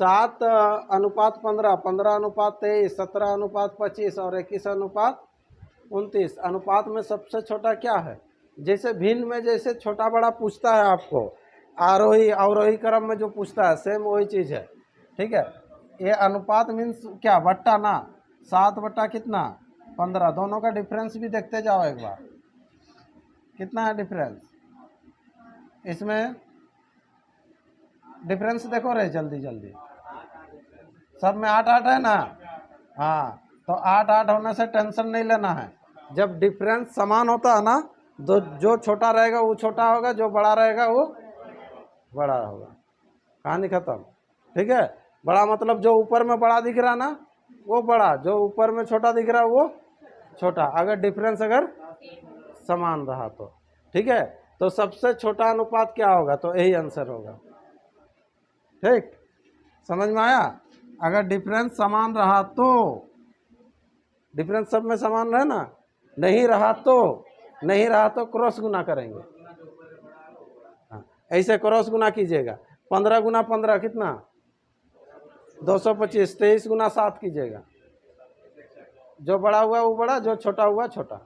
7:15, 15:23, 17:25 और 21:29 अनुपात में सबसे छोटा क्या है। जैसे भिन्न में जैसे छोटा बड़ा पूछता है आपको, आरोही अवरोही क्रम में जो पूछता है सेम वही चीज़ है, ठीक है। ये अनुपात मीन्स क्या बट्टा ना, 7 बट्टा कितना 15, दोनों का डिफरेंस भी देखते जाओ एक बार, कितना है डिफरेंस, इसमें डिफरेंस देखो रे जल्दी जल्दी, सब में 8 8 है ना। हाँ, तो 8 8 होने से टेंशन नहीं लेना है, जब डिफरेंस समान होता है ना, तो जो छोटा रहेगा वो छोटा होगा, जो बड़ा रहेगा वो बड़ा होगा, कहानी खत्म, ठीक है। बड़ा मतलब जो ऊपर में बड़ा दिख रहा ना वो बड़ा, जो ऊपर में छोटा दिख रहा वो छोटा, अगर डिफरेंस अगर समान रहा तो, ठीक है। तो सबसे छोटा अनुपात क्या होगा, तो यही आंसर होगा, ठीक, समझ में आया। अगर डिफरेंस समान रहा तो, डिफरेंस सब में समान रहे ना, नहीं रहा तो क्रॉस गुना करेंगे, हाँ, ऐसे क्रॉस गुना कीजिएगा, 15 गुना 15 कितना 225, 23 गुना 7 कीजिएगा, जो बड़ा हुआ वो बड़ा, जो छोटा हुआ छोटा,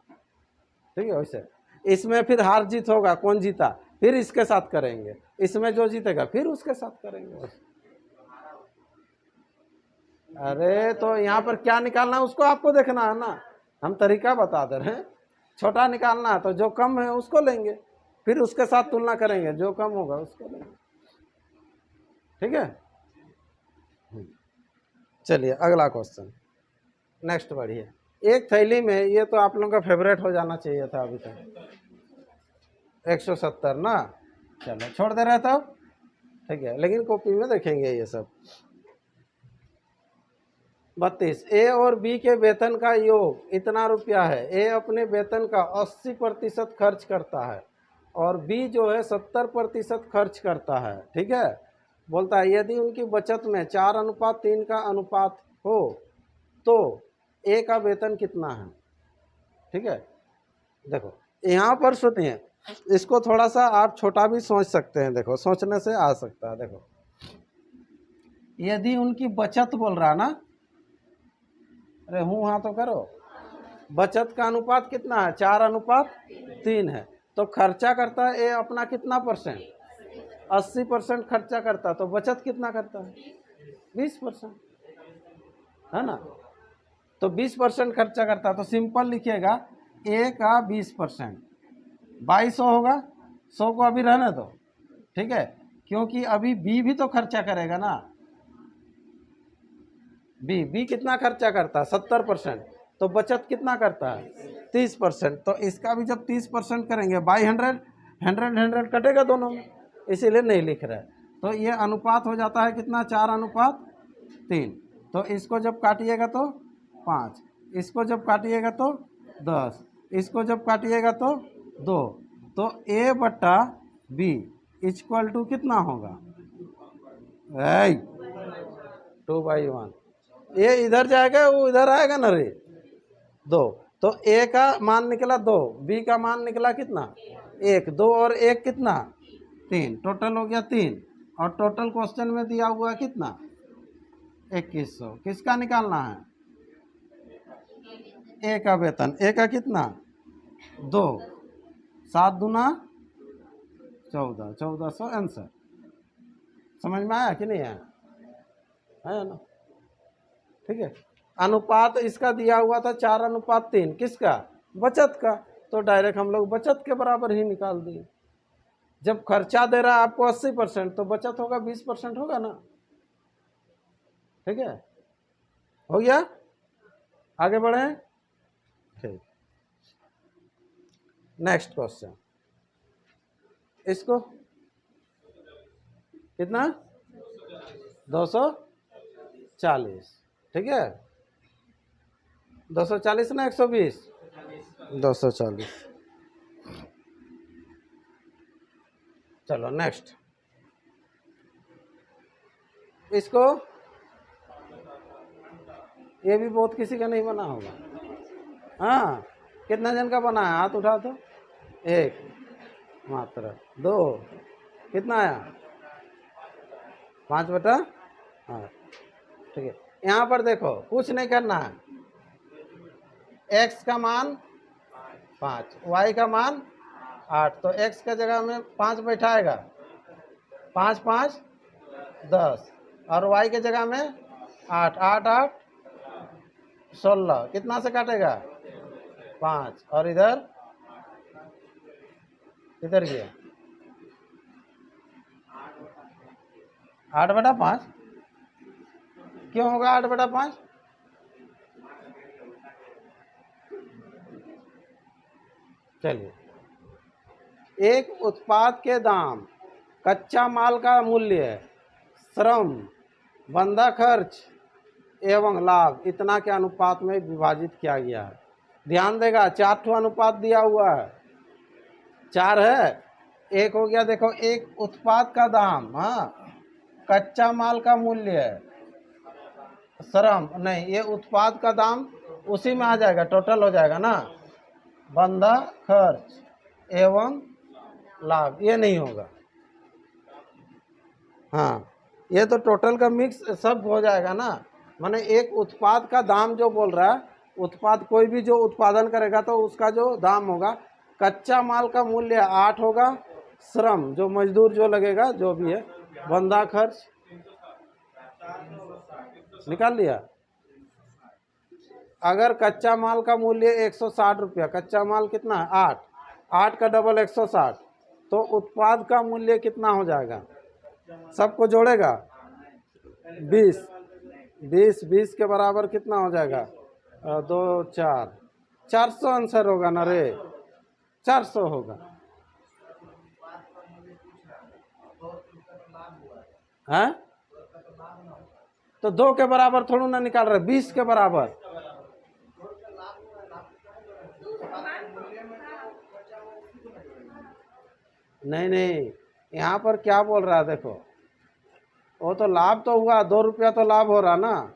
ठीक है। वैसे इसमें फिर हार जीत होगा, कौन जीता फिर इसके साथ करेंगे, इसमें जो जीतेगा फिर उसके साथ करेंगे। अरे तो यहाँ पर क्या निकालना है उसको आपको देखना है ना, हम तरीका बता दे रहे हैं, छोटा निकालना है तो जो कम है उसको लेंगे, फिर उसके साथ तुलना करेंगे, जो कम होगा उसको लेंगे, ठीक है। चलिए अगला क्वेश्चन, नेक्स्ट बढ़िए। एक थैली में, ये तो आप लोगों का फेवरेट हो जाना चाहिए था अभी तक, 170 ना, चलो छोड़ दे रहे तब, ठीक है, लेकिन कॉपी में देखेंगे ये सब। 32। ए और बी के वेतन का योग इतना रुपया है। ए अपने वेतन का 80% खर्च करता है और बी जो है 70% खर्च करता है। ठीक है, बोलता है यदि उनकी बचत में 4:3 का अनुपात हो तो ए का वेतन कितना है। ठीक है, देखो यहाँ पर सुनिए, इसको थोड़ा सा आप छोटा भी सोच सकते हैं। देखो सोचने से आ सकता है। देखो यदि उनकी बचत बोल रहा ना, अरे हूँ हाँ तो करो, बचत का अनुपात कितना है, 4:3 है। तो खर्चा करता है ए अपना कितना परसेंट, 80% खर्चा करता है, तो बचत कितना करता है, 20%, है ना। तो 20% खर्चा करता है, तो सिंपल लिखिएगा ए का 20%, 2200 होगा। 100 को अभी रहने दो, ठीक है, क्योंकि अभी बी भी तो खर्चा करेगा ना। बी कितना खर्चा करता है, 70%, तो बचत कितना करता है, 30%। तो इसका भी जब 30% करेंगे बाई 100 कटेगा दोनों में, इसीलिए नहीं लिख रहे। तो ये अनुपात हो जाता है कितना, 4:3। तो इसको जब काटिएगा तो 5, इसको जब काटिएगा तो 10, इसको जब काटिएगा तो 2। तो ए बट्टा बी इक्वल टू कितना होगा, 2/1। ये इधर जाएगा वो इधर आएगा ना रे, 2। तो ए का मान निकला 2, बी का मान निकला कितना, 1। 2 और 1 कितना, 3, टोटल हो गया 3। और टोटल क्वेश्चन में दिया हुआ कितना, 2100। किसका निकालना है, ए का वेतन। ए का कितना, 2, 7 दूना 14, 1400 आंसर। समझ में आया कि नहीं आया, है ना। ठीक है, अनुपात इसका दिया हुआ था 4:3, किसका, बचत का। तो डायरेक्ट हम लोग बचत के बराबर ही निकाल दिए। जब खर्चा दे रहा है आपको 80%, तो बचत होगा 20% होगा ना। ठीक है, हो गया, आगे बढ़े। ठीक, नेक्स्ट क्वेश्चन, इसको कितना, 240। ठीक है, 240 ना 120, 240। चलो नेक्स्ट, इसको, ये भी बहुत किसी का नहीं बना होगा। हाँ, कितना जन का बना है, हाथ उठा तो, 1 मात्र, 2, कितना आया, 5/8। ठीक है, यहाँ पर देखो कुछ नहीं करना है, x का मान 5, y का मान 8। तो x का जगह में 5 बैठाएगा, 5 5 10, और y के जगह में 8 8 8 16, कितना से काटेगा, 5। और इधर इधर गया 8/5। क्यों होगा 8/5, चलिए, एक उत्पाद के दाम, कच्चा माल का मूल्य, श्रम, बंदा खर्च एवं लाभ इतना के अनुपात में विभाजित किया गया है। ध्यान देगा 4 अनुपात दिया हुआ है, 4 है, एक हो गया। देखो एक उत्पाद का दाम, हाँ, कच्चा माल का मूल्य, श्रम नहीं, ये उत्पाद का दाम उसी में आ जाएगा, टोटल हो जाएगा ना, बंदा खर्च एवं लाभ, ये नहीं होगा। हाँ, ये तो टोटल का मिक्स सब हो जाएगा ना। माने एक उत्पाद का दाम जो बोल रहा है, उत्पाद कोई भी जो उत्पादन करेगा तो उसका जो दाम होगा, कच्चा माल का मूल्य 8 होगा, श्रम जो मजदूर जो लगेगा जो भी है, बंदा खर्च, निकाल लिया। अगर कच्चा माल का मूल्य 160 रुपया, कच्चा माल कितना है, 8, 8 का डबल 160, तो उत्पाद का मूल्य कितना हो जाएगा, सबको जोड़ेगा 20, 20 20 के बराबर कितना हो जाएगा, 2 4, 400 आंसर होगा ना रे, 400 होगा, हैं। तो 2 के बराबर थोड़ा ना निकाल रहे, 20 के बराबर। नहीं नहीं, यहाँ पर क्या बोल रहा है देखो, वो तो लाभ तो हुआ, 2 रुपया तो लाभ हो रहा ना।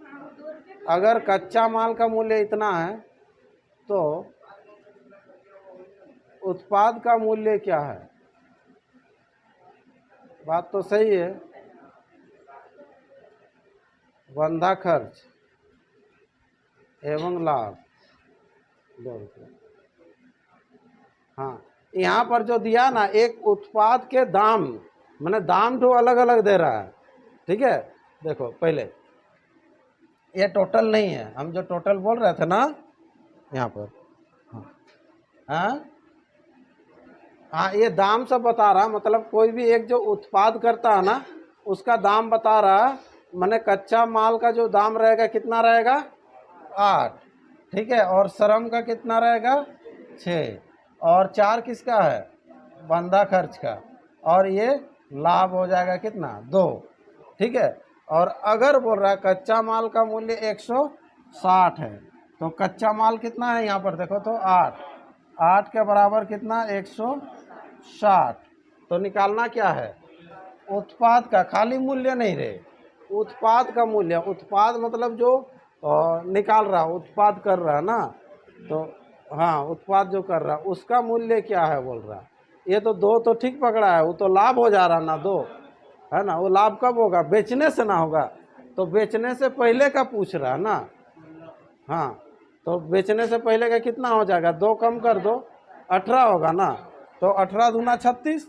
अगर कच्चा माल का मूल्य इतना है तो उत्पाद का मूल्य क्या है? बात तो सही है। बंधा खर्च एवं लाभ 2 रुपया। हाँ, यहाँ पर जो दिया ना, एक उत्पाद के दाम, मैंने दाम तो अलग अलग दे रहा है, ठीक है। देखो पहले ये टोटल नहीं है, हम जो टोटल बोल रहे थे ना यहाँ पर, हाँ हाँ, ये दाम सब बता रहा, मतलब कोई भी एक जो उत्पाद करता है ना उसका दाम बता रहा। मैंने कच्चा माल का जो दाम रहेगा कितना रहेगा? 8, ठीक है। और श्रम का कितना रहेगा? 6, और 4 किसका है? बंधा खर्च का। और ये लाभ हो जाएगा कितना? 2, ठीक है। और अगर बोल रहा है कच्चा माल का मूल्य 160 है, तो कच्चा माल कितना है यहाँ पर देखो तो 8 के बराबर कितना? 160। तो निकालना क्या है? उत्पाद का, खाली मूल्य नहीं रे, उत्पाद का मूल्य। उत्पाद मतलब जो निकाल रहा, उत्पाद कर रहा ना, तो हाँ, उत्पाद जो कर रहा उसका मूल्य क्या है बोल रहा। ये तो 2 तो ठीक पकड़ा है, वो तो लाभ हो जा रहा ना 2, है ना। वो लाभ कब होगा? बेचने से ना होगा, तो बेचने से पहले का पूछ रहा ना। हाँ, तो बेचने से पहले का कितना हो जाएगा? 2 कम कर दो, 18 होगा ना। तो 18 दूना 36,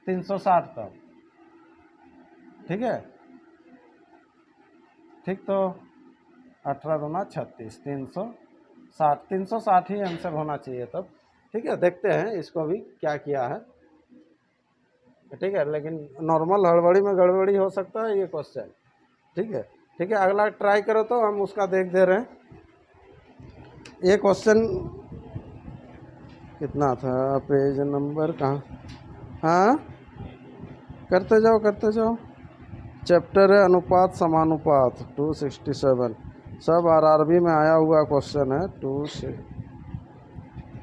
360 तब, ठीक है। ठीक, तो 18 दूना 36, 360, 360 ही आंसर होना चाहिए तब, ठीक है। देखते हैं इसको भी क्या किया है, ठीक है। लेकिन नॉर्मल हड़बड़ी में गड़बड़ी हो सकता है ये क्वेश्चन, ठीक है। ठीक है, अगला ट्राई करो तो हम उसका देख दे रहे हैं। ये क्वेश्चन कितना था? पेज नंबर कहाँ? हाँ, करते जाओ करते जाओ। चैप्टर है अनुपात समानुपात, 267, सब आरआरबी में आया हुआ क्वेश्चन है। 2 से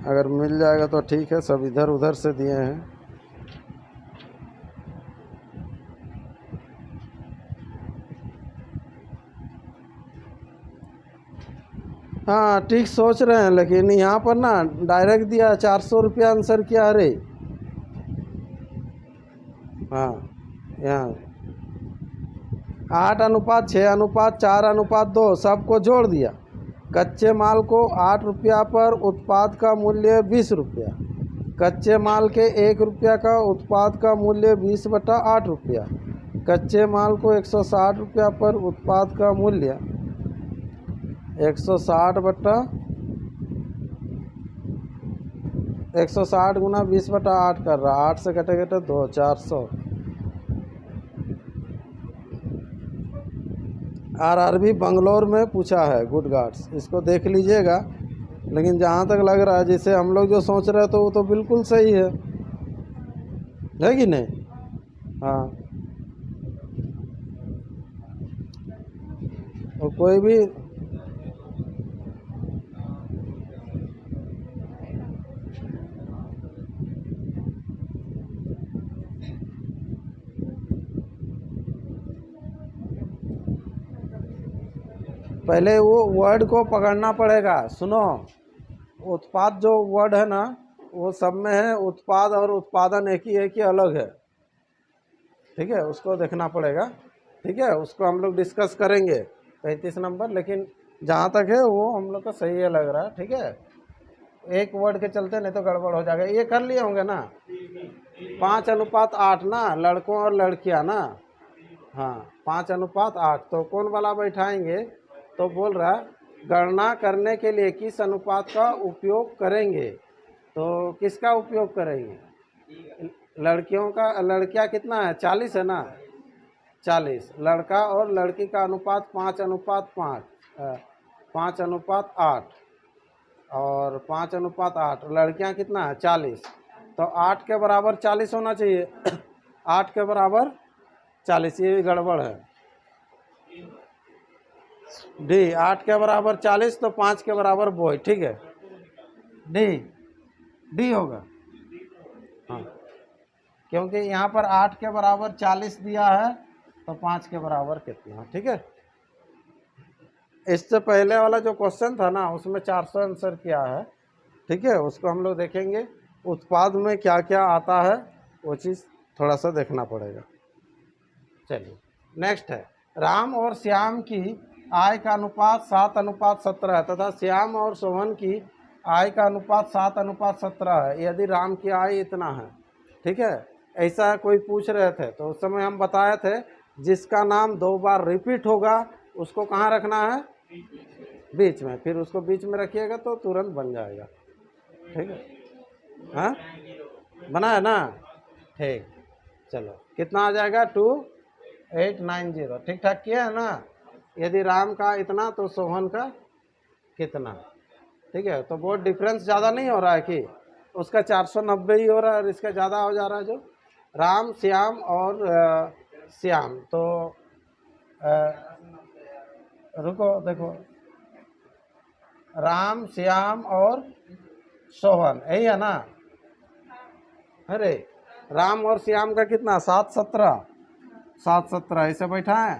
अगर मिल जाएगा तो ठीक है, सब इधर उधर से दिए हैं। हाँ ठीक सोच रहे हैं, लेकिन यहाँ पर ना डायरेक्ट दिया 400 रुपया आंसर किया। अरे हाँ, यहाँ 8:6:4:2 सबको जोड़ दिया। कच्चे माल को 8 रुपया पर उत्पाद का मूल्य 20 रुपया, कच्चे माल के 1 रुपया का उत्पाद का मूल्य 20/8 रुपया, कच्चे माल को 160 रुपया पर उत्पाद का मूल्य 160 गुना 20/8 कर रहा, 8 से कटे कटे 2, 400। आरआरबी बंगलोर में पूछा है, गुड गार्ड्स, इसको देख लीजिएगा। लेकिन जहाँ तक लग रहा है जिसे हम लोग जो सोच रहे हैं तो वो तो बिल्कुल सही है कि नहीं? हाँ, और कोई भी पहले वो वर्ड को पकड़ना पड़ेगा। सुनो, उत्पाद जो वर्ड है ना वो सब में है, उत्पाद और उत्पादन एक ही अलग है, ठीक है। उसको देखना पड़ेगा, ठीक है। उसको हम लोग डिस्कस करेंगे 35 नंबर, लेकिन जहाँ तक है वो हम लोग को सही है लग रहा है, ठीक है। एक वर्ड के चलते नहीं तो गड़बड़ हो जाएगा। ये कर लिए होंगे ना, 5:8 ना, लड़कों और लड़कियाँ ना। हाँ, 5:8, तो कौन वाला बैठाएंगे? तो बोल रहा गणना करने के लिए किस अनुपात का उपयोग करेंगे? तो किसका उपयोग करेंगे? लड़कियों का, लड़कियां कितना है? 40 है ना, 40। लड़का और लड़की का अनुपात 5:5, 5:8, और 5:8। लड़कियां कितना है? 40। तो 8 के बराबर 40 होना चाहिए। 8 के बराबर 40, ये भी गड़बड़ है। डी 8 के बराबर 40 तो 5 के बराबर बॉय, ठीक है। डी डी होगा, हाँ, क्योंकि यहाँ पर 8 के बराबर 40 दिया है तो 5 के बराबर कितना, ठीक है। इससे पहले वाला जो क्वेश्चन था ना उसमें 400 आंसर किया है, ठीक है, उसको हम लोग देखेंगे। उत्पाद में क्या क्या आता है वो चीज़ थोड़ा सा देखना पड़ेगा। चलिए नेक्स्ट है, राम और श्याम की आय का अनुपात 7:17 है तथा श्याम और सोहन की आय का अनुपात 7:17 है। यदि राम की आय इतना है, ठीक है, ऐसा कोई पूछ रहे थे तो उस समय हम बताए थे जिसका नाम 2 बार रिपीट होगा उसको कहाँ रखना है, बीच में, फिर उसको बीच में रखिएगा तो तुरंत बन जाएगा, ठीक है। हाँ बना है ना, ठीक। चलो कितना आ जाएगा, 2890, ठीक ठाक किया है ना। यदि राम का इतना तो सोहन का कितना, ठीक है। तो बहुत डिफरेंस ज़्यादा नहीं हो रहा है कि उसका 490 ही हो रहा है और इसका ज़्यादा हो जा रहा है। जो राम श्याम और श्याम तो रुको देखो, राम श्याम और सोहन यही है ना। अरे राम और श्याम का कितना 7:17 ऐसे बैठा है।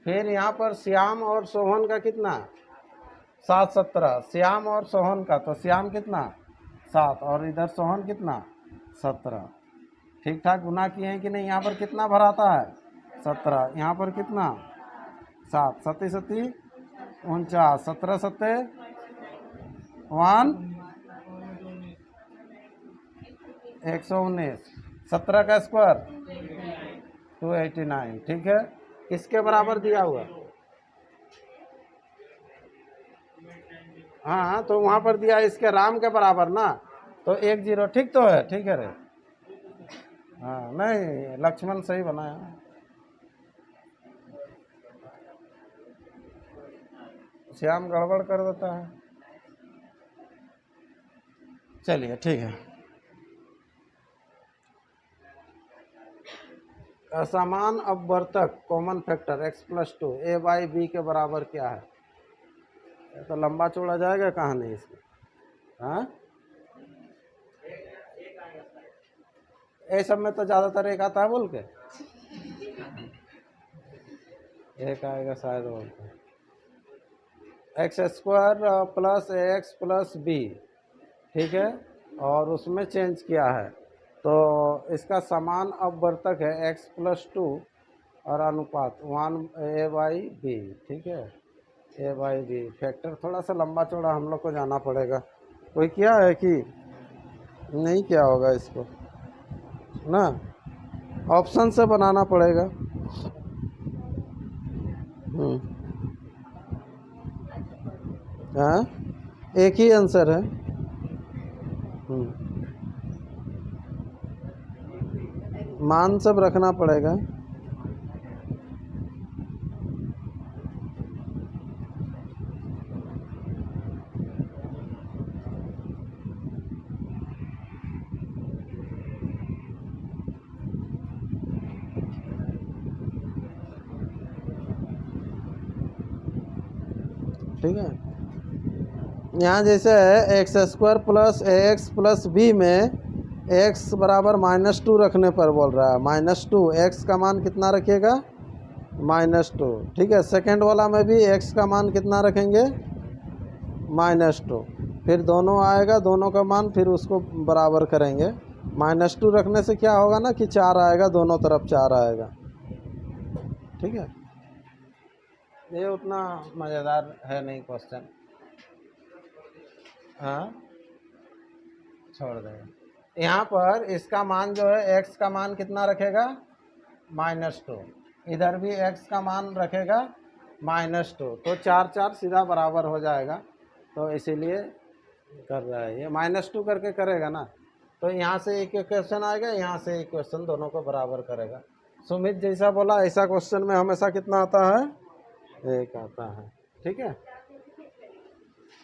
फिर यहाँ पर श्याम और सोहन का कितना 7:17, श्याम और सोहन का तो श्याम कितना 7 और इधर सोहन कितना 17। ठीक ठाक गुना किए हैं कि नहीं। यहाँ पर कितना भराता है 17, यहाँ पर कितना 7, 7 7 49, 17 7 119, 17 का स्क्वायर 289, ठीक है। किसके बराबर दिया हुआ, हाँ तो वहाँ पर दिया इसके राम के बराबर ना, तो 10, ठीक तो है, ठीक है रे। हाँ नहीं लक्ष्मण सही बनाया, श्याम गड़बड़ कर देता है। चलिए ठीक है। असमान अपवर्तक कॉमन फैक्टर x+2 a/b के बराबर क्या है। ये तो लंबा चौड़ा जाएगा कहानी इसकी। हाँ ये सब में तो ज़्यादातर एक आता है बोल के, एक आएगा शायद बोल के x² + ax + b, ठीक है, और उसमें चेंज किया है तो इसका समान अपवर्तक है x+2 और अनुपात 1a/b, ठीक है, a/b। फैक्टर थोड़ा सा लंबा चौड़ा हम लोग को जाना पड़ेगा। कोई क्या है कि नहीं क्या होगा इसको ना, ऑप्शन से बनाना पड़ेगा। हाँ एक ही आंसर है। मान सब रखना पड़ेगा। ठीक है, यहाँ जैसे है x² + ax + b में x बराबर -2 रखने पर बोल रहा है, -2, x का मान कितना रखिएगा -2, ठीक है। सेकंड वाला में भी x का मान कितना रखेंगे -2, फिर दोनों आएगा, दोनों का मान फिर उसको बराबर करेंगे। -2 रखने से क्या होगा ना कि 4 आएगा, दोनों तरफ 4 आएगा, ठीक है। ये उतना मज़ेदार है नहीं क्वेश्चन, हाँ छोड़ देगा। यहाँ पर इसका मान जो है x का मान कितना रखेगा -2, इधर भी x का मान रखेगा -2, तो 4 4 सीधा बराबर हो जाएगा, तो इसीलिए कर रहा है ये। -2 करके करेगा ना तो यहाँ से एक क्वेश्चन आएगा, यहाँ से एक क्वेश्चन, दोनों को बराबर करेगा। सुमित जैसा बोला ऐसा क्वेश्चन में हमेशा कितना आता है, एक आता है, ठीक है।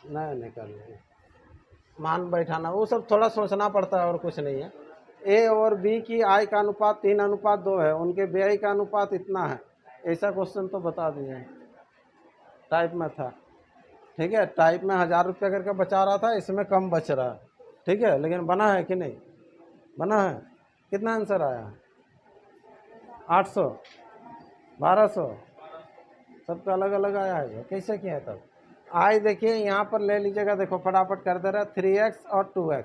नहीं कर लेंगे, मान बैठाना वो सब थोड़ा सोचना पड़ता है और कुछ नहीं है। ए और बी की आय का अनुपात 3:2 है, उनके व्यय का अनुपात इतना है, ऐसा क्वेश्चन तो बता दिए हैं। टाइप में था, ठीक है। टाइप में 1000 रुपया करके बचा रहा था, इसमें कम बच रहा है, ठीक है। लेकिन बना है कि नहीं बना है? कितना आंसर आया? 800, 1200, सबका अलग अलग आया है। कैसे किया है तब? आई देखिए यहाँ पर ले लीजिएगा, देखो फटाफट कर दे रहा है 3x और 2x,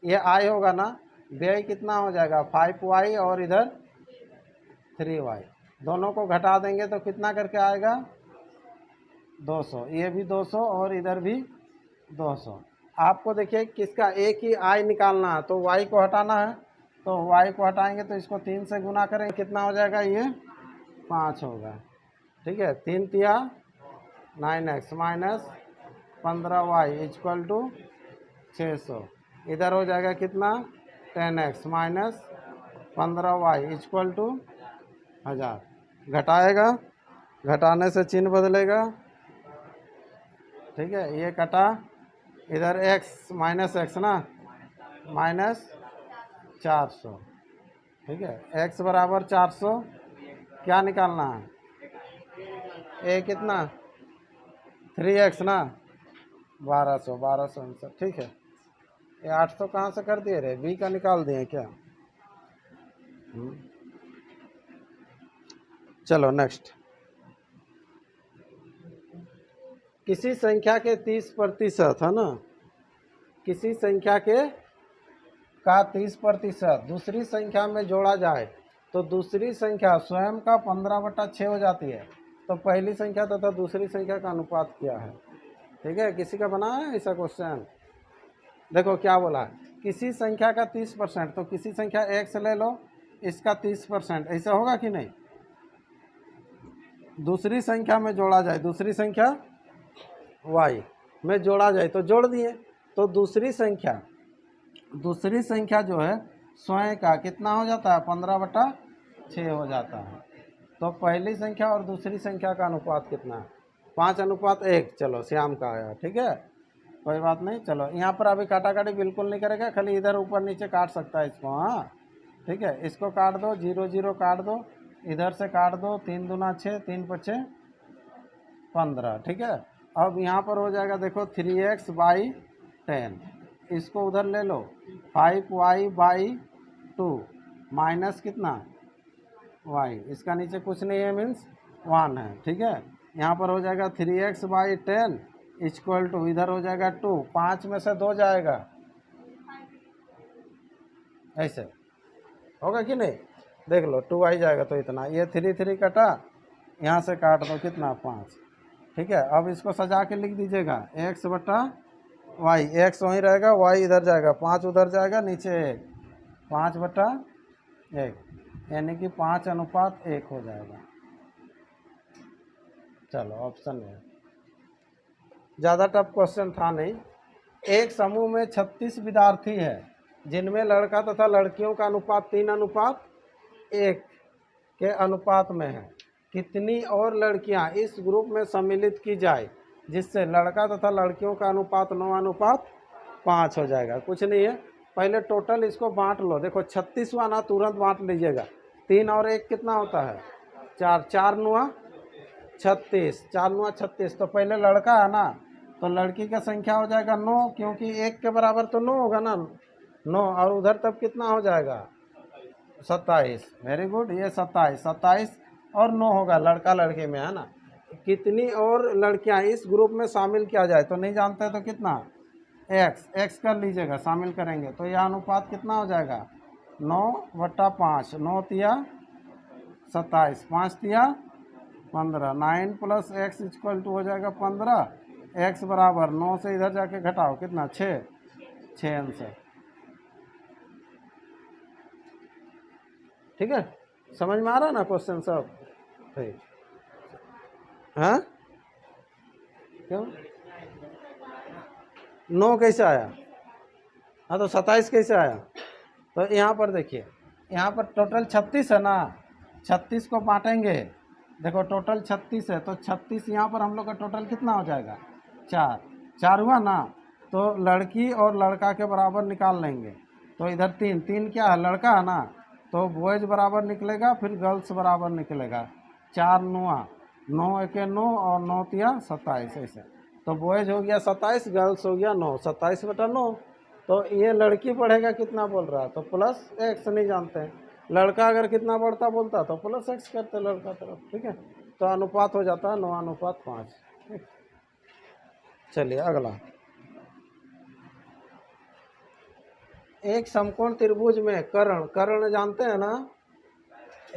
ये आई होगा ना, व्यय कितना हो जाएगा 5y और इधर 3y, दोनों को घटा देंगे तो कितना करके आएगा 200, ये भी 200 और इधर भी 200। आपको देखिए किसका एक ही आई निकालना है, तो y को हटाना है, तो y को हटाएंगे तो इसको 3 से गुना करेंगे, कितना हो जाएगा ये 5 होगा, ठीक है। 3 तिया 9x minus 15y equal to 600, इधर हो जाएगा कितना 10x minus 15y equal to 1000। घटाएगा, घटाने से चिन्ह बदलेगा, ठीक है। ये कटा, इधर x माइनस एक्स ना, माइनस 400, ठीक है। x बराबर 400, क्या निकालना है a कितना 3x ना, 1200, 1200 आंसर, ठीक है। ये 800 कहाँ से कर दिए रे, b का निकाल दिए क्या? चलो नेक्स्ट। किसी संख्या के 30% है ना, किसी संख्या के का 30% दूसरी संख्या में जोड़ा जाए तो दूसरी संख्या स्वयं का 15/6 हो जाती है, तो पहली संख्या तथा दूसरी संख्या का अनुपात क्या है? ठीक है, किसी का बना है ऐसा क्वेश्चन? देखो क्या बोला है, किसी संख्या का 30%, तो किसी संख्या x ले लो, इसका 30%, ऐसा होगा कि नहीं? दूसरी संख्या में जोड़ा जाए, दूसरी संख्या y में जोड़ा जाए तो जोड़ दिए, तो दूसरी संख्या जो है स्वयं का कितना हो जाता है 15/6 हो जाता है। तो पहली संख्या और दूसरी संख्या का अनुपात कितना है? 5:1। चलो श्याम का आया, ठीक है, कोई बात नहीं। चलो यहाँ पर अभी काटा काटी बिल्कुल नहीं करेगा, खाली इधर ऊपर नीचे काट सकता है इसको, हाँ ठीक है। इसको काट दो, 0 0 काट दो, इधर से काट दो, 3 दूना 6, 3 5 15, ठीक है। अब यहाँ पर हो जाएगा देखो 3x/10, इसको उधर ले लो, 5y/2 माइनस कितना y, इसका नीचे कुछ नहीं है मीन्स 1 है, ठीक है। यहाँ पर हो जाएगा 3x/10 इक्वल टू, इधर हो जाएगा 2, 5 में से 2 जाएगा, ऐसे होगा कि नहीं? देख लो 2 आ जाएगा तो इतना, ये 3 3 कटा, यहाँ से काट दो कितना 5, ठीक है। अब इसको सजा के लिख दीजिएगा x/y, x वहीं रहेगा, y इधर जाएगा, 5 उधर जाएगा, नीचे 1, 5/1, यानी कि 5:1 हो जाएगा। चलो ऑप्शन है, ज़्यादा टफ क्वेश्चन था नहीं। एक समूह में 36 विद्यार्थी है जिनमें लड़का तथा लड़कियों का अनुपात 3:1 के अनुपात में है, कितनी और लड़कियां इस ग्रुप में सम्मिलित की जाए जिससे लड़का तथा लड़कियों का अनुपात 9:5 हो जाएगा? कुछ नहीं है, पहले टोटल इसको बांट लो, देखो 36 हुआ ना, तुरंत बांट लीजिएगा, 3 और 1 कितना होता है 4, 4 9 36, 4 9 36, तो पहले लड़का है ना, तो लड़की का संख्या हो जाएगा 9, क्योंकि 1 के बराबर तो 9 होगा ना, 9, और उधर तब कितना हो जाएगा 27, वेरी गुड, ये 27 और 9 होगा लड़का लड़के में, है ना। कितनी और लड़कियां इस ग्रुप में शामिल किया जाए, तो नहीं जानते तो कितना x कर लीजिएगा, शामिल करेंगे तो यह अनुपात कितना हो जाएगा 9/5, 9 तिया 27, 5 तिया 15, 9 + x इक्वल टू हो जाएगा 15, x बराबर 9 से इधर जाके घटाओ कितना 6 आंसर, ठीक है। समझ में आ रहा है ना क्वेश्चन सब? ठीक, हाँ क्यों 9 कैसे आया? हाँ तो 27 कैसे आया? तो यहाँ पर देखिए, यहाँ पर टोटल 36 है ना, 36 को बांटेंगे, देखो टोटल 36 है, तो 36 यहाँ पर हम लोग का टोटल कितना हो जाएगा 4 हुआ ना, तो लड़की और लड़का के बराबर निकाल लेंगे, तो इधर 3 क्या है लड़का है ना, तो बॉयज़ बराबर निकलेगा, फिर गर्ल्स बराबर निकलेगा, 4 9 9 एके 9 और 9 तिया 27 ऐसे। तो बॉयज हो गया 27, गर्ल्स हो गया 9, 27/9। तो ये लड़की पढ़ेगा कितना बोल रहा है, तो प्लस एक्स नहीं जानते हैं। लड़का अगर कितना बढ़ता बोलता तो प्लस एक्स करते लड़का तरफ, ठीक है। तो अनुपात हो जाता है 9:5, ठीक। चलिए अगला, एक समकोण त्रिभुज में कर्ण, कर्ण जानते हैं ना,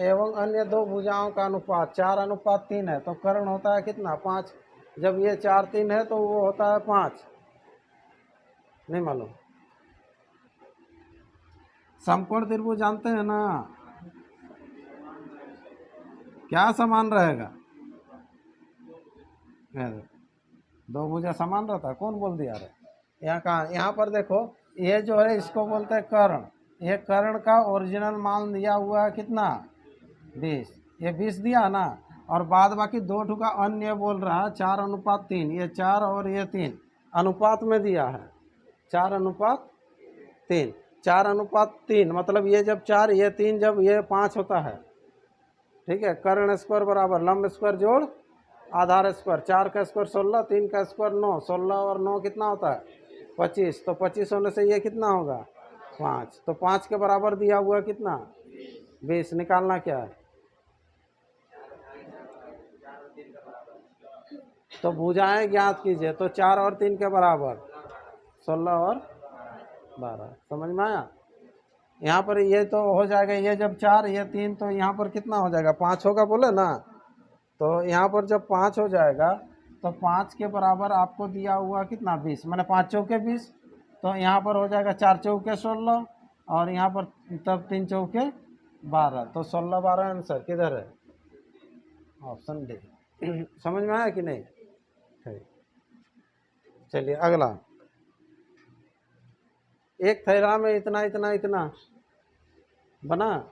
एवं अन्य दो भुजाओं का अनुपात 4:3 है। तो कर्ण होता है कितना, 5। जब ये 4 3 है तो वो होता है 5, नहीं मालूम। समकोण त्रिभुज जानते हैं ना, क्या समान रहेगा, दो भुजा समान रहता है, कौन बोल दिया रे। यहाँ कहाँ, यहाँ पर देखो, ये जो है इसको बोलते हैं कर्ण। ये कर्ण का ओरिजिनल मान दिया हुआ है कितना, 20। ये 20 दिया ना, और बाद बाकी दो ठू का अन्य बोल रहा है 4:3। ये 4 और ये 3 अनुपात में दिया है, 4:3। 4:3 मतलब ये जब 4, ये 3, जब ये 5 होता है, ठीक है। कर्ण स्क्वायर बराबर लंब स्क्वायर जोड़ आधार स्क्वायर। 4 का स्क्वायर 16, 3 का स्क्वायर 9, 16 और 9 कितना होता है 25। तो 25 होने से ये कितना होगा 5। तो 5 के बराबर दिया हुआ कितना 20। निकालना क्या है, तो भुजाएं ज्ञात कीजिए। तो 4 और 3 के बराबर 16 और 12, समझ में आया। यहाँ पर ये तो हो जाएगा, ये जब 4 ये 3, तो यहाँ पर कितना हो जाएगा 5 होगा बोले ना। तो यहाँ पर जब 5 हो जाएगा तो 5 के बराबर आपको दिया हुआ कितना 20, मैंने 5 चौके 20। तो यहाँ पर हो जाएगा 4 चौके 16, और यहाँ पर तब 3 चौके 12। तो 16 12 आंसर किधर है, ऑप्शन डी। समझ में आया कि नहीं, ठीक। चलिए अगला, एक थैला में इतना इतना इतना बना,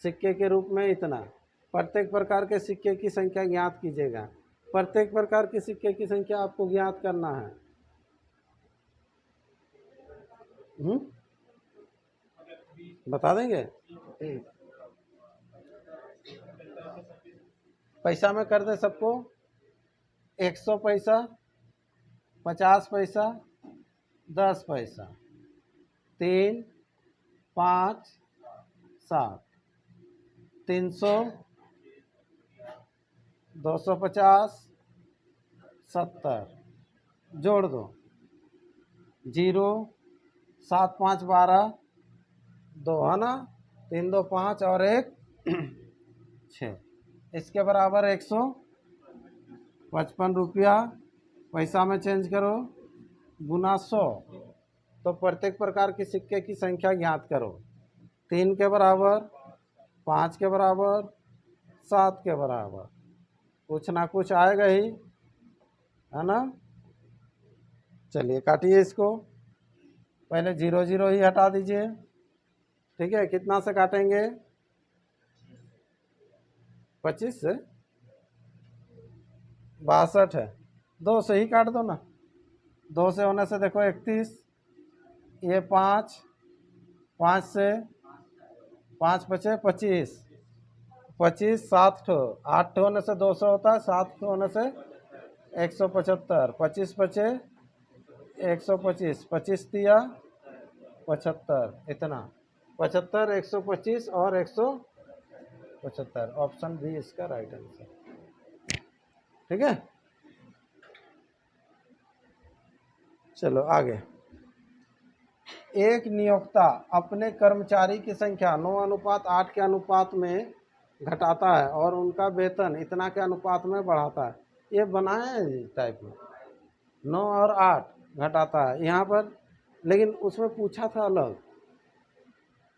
सिक्के के रूप में इतना। प्रत्येक प्रकार के सिक्के की संख्या ज्ञात कीजिएगा। प्रत्येक प्रकार के सिक्के की संख्या आपको ज्ञात करना है। बता देंगे, पैसा में कर दे सबको। 100 पैसा, 50 पैसा, 10 पैसा, 3 5 7, 300, 250, 70, जोड़ दो 0, 7 5 12, 2 है ना, 3 2 5 और 1 6। इसके बराबर 155 रुपया। पैसा में चेंज करो गुना 100। तो प्रत्येक प्रकार की सिक्के की संख्या ज्ञात करो। 3 के बराबर, 5 के बराबर, 7 के बराबर, कुछ ना कुछ आएगा ही, है ना। चलिए काटिए इसको, पहले 0 0 ही हटा दीजिए, ठीक है। कितना से काटेंगे, 25 से, 62 है, 2 से ही काट दो ना। 2 से होने से देखो 31, ये 5, 5 से 5 बचे 25, 25 7 ठो, 8 ठो होने से 200 होता है, 7 ठो होने से 175, 25 बचे 125, 25 दिया 75, इतना 75, 125 और 175। ऑप्शन बी इसका राइट आंसर, ठीक है। चलो आगे, एक नियोक्ता अपने कर्मचारी की संख्या 9:8 के अनुपात में घटाता है और उनका वेतन इतना के अनुपात में बढ़ाता है। ये बनाया है टाइप में, 9 और 8 घटाता है यहाँ पर, लेकिन उसमें पूछा था अलग,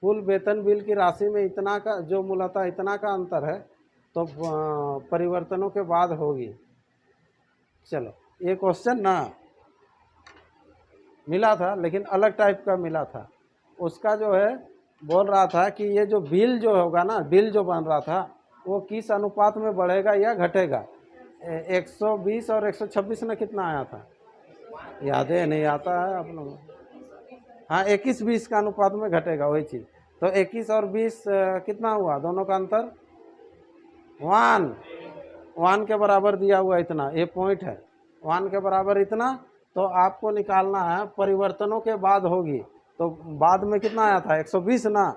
कुल वेतन बिल की राशि में इतना का जो मूलतः इतना का अंतर है, तो परिवर्तनों के बाद होगी। चलो ये क्वेश्चन ना मिला था, लेकिन अलग टाइप का मिला था। उसका जो है बोल रहा था कि ये जो बिल जो होगा ना, बिल जो बन रहा था वो किस अनुपात में बढ़ेगा या घटेगा। 120 और 126 में कितना आया था, याद है नहीं आता है आप लोगों, हाँ 21-20 का अनुपात में घटेगा वही चीज़। तो 21 और 20 कितना हुआ, दोनों का अंतर 1। 1 के बराबर दिया हुआ इतना, ये पॉइंट है 1 के बराबर इतना, तो आपको निकालना है परिवर्तनों के बाद होगी, तो बाद में कितना आया था 120 ना,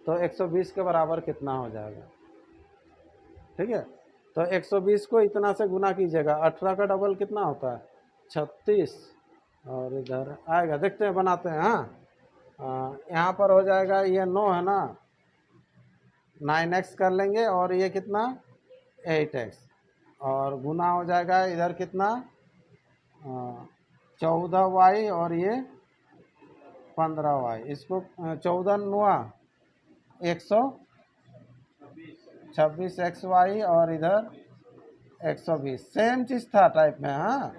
तो 120 के बराबर कितना हो जाएगा, ठीक है। तो 120 को इतना से गुना कीजिएगा, 18 का डबल कितना होता है 36, और इधर आएगा, देखते हैं बनाते हैं। हाँ यहाँ पर हो जाएगा, ये 9 है ना, 9x कर लेंगे, और ये कितना 8x, और गुना हो जाएगा इधर कितना 14y, और ये 15y, इसको 14 9 126xy, और इधर 120, सेम चीज़ था टाइप में। हाँ,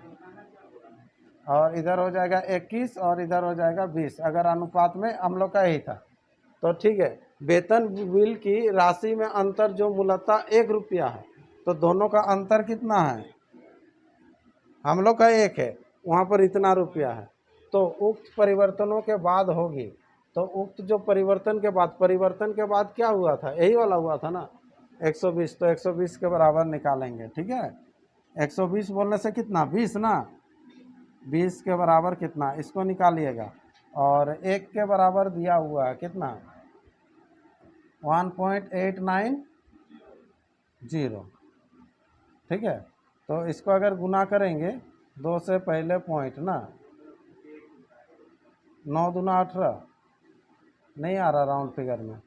और इधर हो जाएगा 21, और इधर हो जाएगा 20, अगर अनुपात में हम लोग का यही था, तो ठीक है। वेतन बिल की राशि में अंतर जो मूलतः 1 रुपया है, तो दोनों का अंतर कितना है, हम लोग का 1 है, वहाँ पर इतना रुपया है, तो उक्त परिवर्तनों के बाद होगी, तो उक्त जो परिवर्तन के बाद क्या हुआ था, यही वाला हुआ था ना 120, तो 120 के बराबर निकालेंगे, ठीक है। 120 बोलने से कितना 20 ना, 20 के बराबर कितना, इसको निकालिएगा, और 1 के बराबर दिया हुआ है कितना 1.890, ठीक है। तो इसको अगर गुना करेंगे 2 से पहले पॉइंट ना, 9 दूना 18, नहीं आ रहा राउंड फिगर में,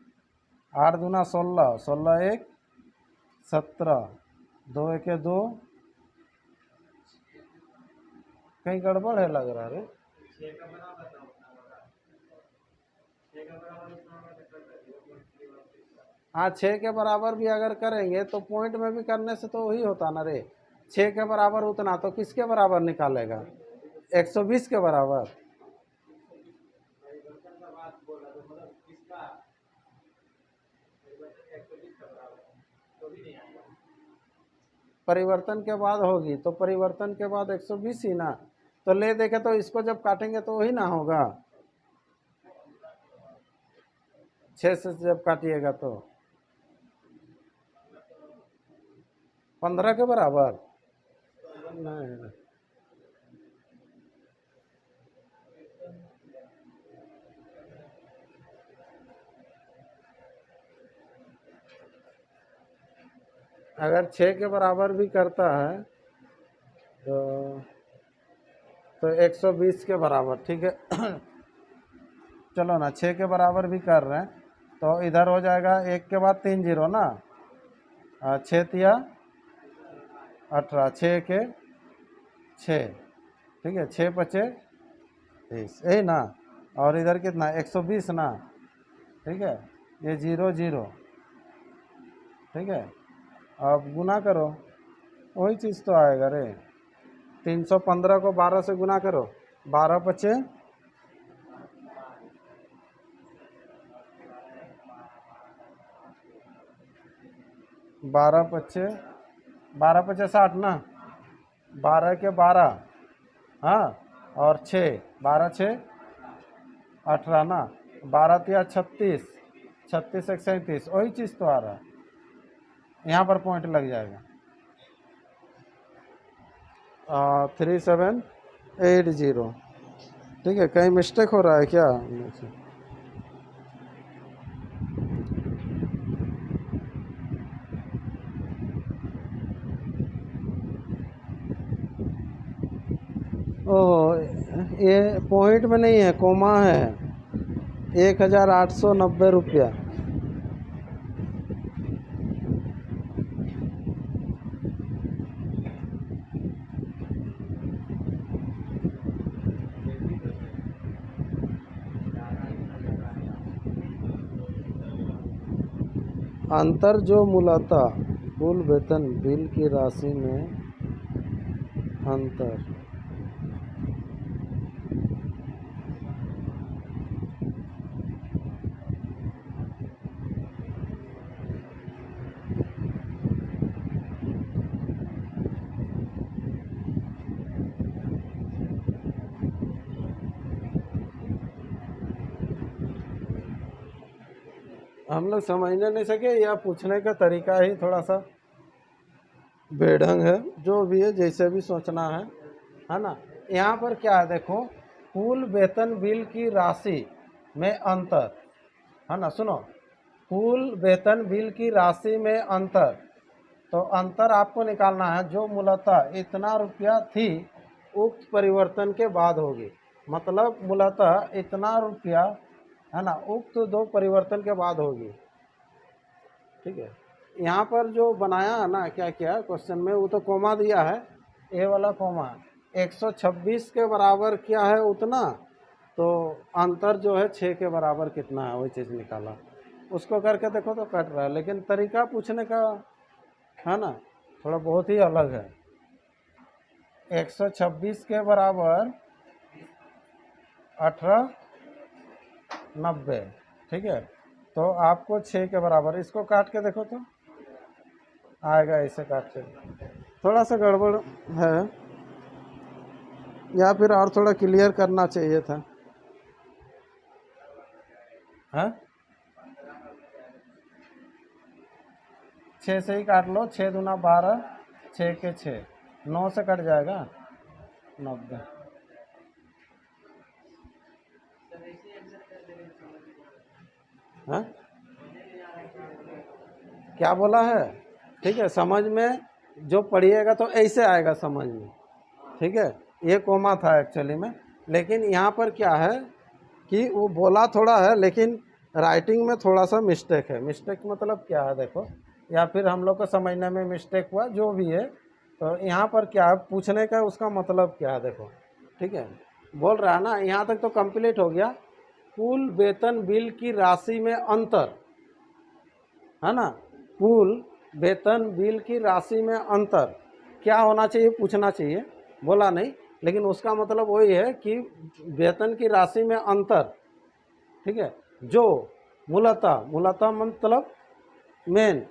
8 दूना 16, 16 1 17, 2 1 2, कहीं गड़बड़ है लग रहा है। हाँ 6 के बराबर भी अगर करेंगे तो पॉइंट में भी करने से तो वही होता ना रे, 6 के बराबर उतना, तो किसके बराबर निकालेगा 120 के बराबर। परिवर्तन के बाद होगी, तो परिवर्तन के बाद 120 ही ना, तो ले देखे तो इसको जब काटेंगे तो वही ना होगा, 6 से जब काटिएगा तो 15 के बराबर नहीं। अगर 6 के बराबर भी करता है तो 120 के बराबर, ठीक है। चलो ना 6 के बराबर भी कर रहे हैं, तो इधर हो जाएगा 1 के बाद 3 जीरो ना, 6 तिया 18, 6 के 6, ठीक है, 6 पचे 30, यही ना, और इधर कितना 120 ना, ठीक है, ये 0 0, ठीक है। अब गुना करो, वही चीज़ तो आएगा रे, 315 को 12 से गुना करो, 12 पचे 60 ना, 12 के 12, हाँ, और 6, 12 6 18 ना, 12 तिया 36, 36 1 37, वही चीज़ तो आ रहा है, यहाँ पर पॉइंट लग जाएगा 3780, ठीक है। कहीं मिस्टेक हो रहा है क्या, ओह ये पॉइंट में नहीं है, कोमा है, 1890 रुपया। अंतर जो मूलतः कुल वेतन बिल की राशि में अंतर, हम लोग समझने नहीं सके, या पूछने का तरीका ही थोड़ा सा बेढंग है, जो भी है, जैसे भी सोचना है ना। यहाँ पर क्या है देखो, कुल वेतन बिल की राशि में अंतर, है ना। सुनो, कुल वेतन बिल की राशि में अंतर, तो अंतर आपको निकालना है। जो मूलतः इतना रुपया थी उक्त परिवर्तन के बाद होगी, मतलब मूलतः इतना रुपया, है ना, उक्त दो परिवर्तन के बाद होगी। ठीक है, यहाँ पर जो बनाया है ना, क्या क्या क्वेश्चन में, वो तो कोमा दिया है, ए वाला कोमा 126 के बराबर क्या है उतना, तो अंतर जो है 6 के बराबर कितना है, वही चीज़ निकाला। उसको करके देखो तो कट रहा है, लेकिन तरीका पूछने का, है ना, थोड़ा बहुत ही अलग है। 126 के बराबर 1890, ठीक है, तो आपको 6 के बराबर, इसको काट के देखो तो आएगा, ऐसे काट के। थोड़ा सा गड़बड़ है, या फिर और थोड़ा क्लियर करना चाहिए था, हाँ। 6 से ही काट लो, 6 दूना 12, 6 के 6, 9 से कट जाएगा 90। हाँ, क्या बोला है, ठीक है, समझ में जो पढ़िएगा तो ऐसे आएगा समझ में, ठीक है। ये कोमा था एक्चुअली में, लेकिन यहाँ पर क्या है कि वो बोला थोड़ा है, लेकिन राइटिंग में थोड़ा सा मिस्टेक है। मिस्टेक मतलब क्या है देखो, या फिर हम लोग को समझने में मिस्टेक हुआ, जो भी है। तो यहाँ पर क्या है, पूछने का उसका मतलब क्या है देखो, ठीक है। बोल रहा है ना, यहाँ तक तो कंप्लीट हो गया। कुल वेतन बिल की राशि में अंतर, है ना, कुल वेतन बिल की राशि में अंतर क्या होना चाहिए, पूछना चाहिए, बोला नहीं, लेकिन उसका मतलब वही है कि वेतन की राशि में अंतर, ठीक है, जो मूलतः, मूलतः मतलब मेन,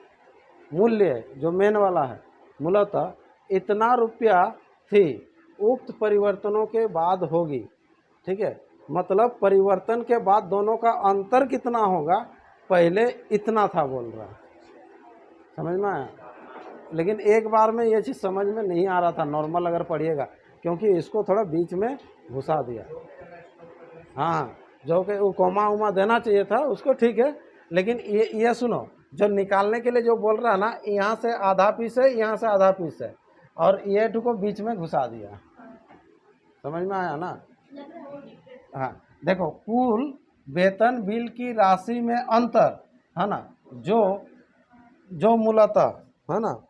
मूल्य जो मेन वाला है, मूलतः इतना रुपया थी उक्त परिवर्तनों के बाद होगी, ठीक है। मतलब परिवर्तन के बाद दोनों का अंतर कितना होगा, पहले इतना था बोल रहा है, समझ में आया। लेकिन एक बार में ये चीज़ समझ में नहीं आ रहा था, नॉर्मल अगर पढ़िएगा, क्योंकि इसको थोड़ा बीच में घुसा दिया। हाँ, जो कि वो कोमा उमा देना चाहिए था उसको, ठीक है, लेकिन ये सुनो, जो निकालने के लिए जो बोल रहा है ना, यहाँ से आधा पीस है, यहाँ से आधा पीस है, और ये टू को बीच में घुसा दिया, समझ में आया ना। हाँ, देखो, कुल वेतन बिल की राशि में अंतर, है ना, जो जो मूलतः, है ना,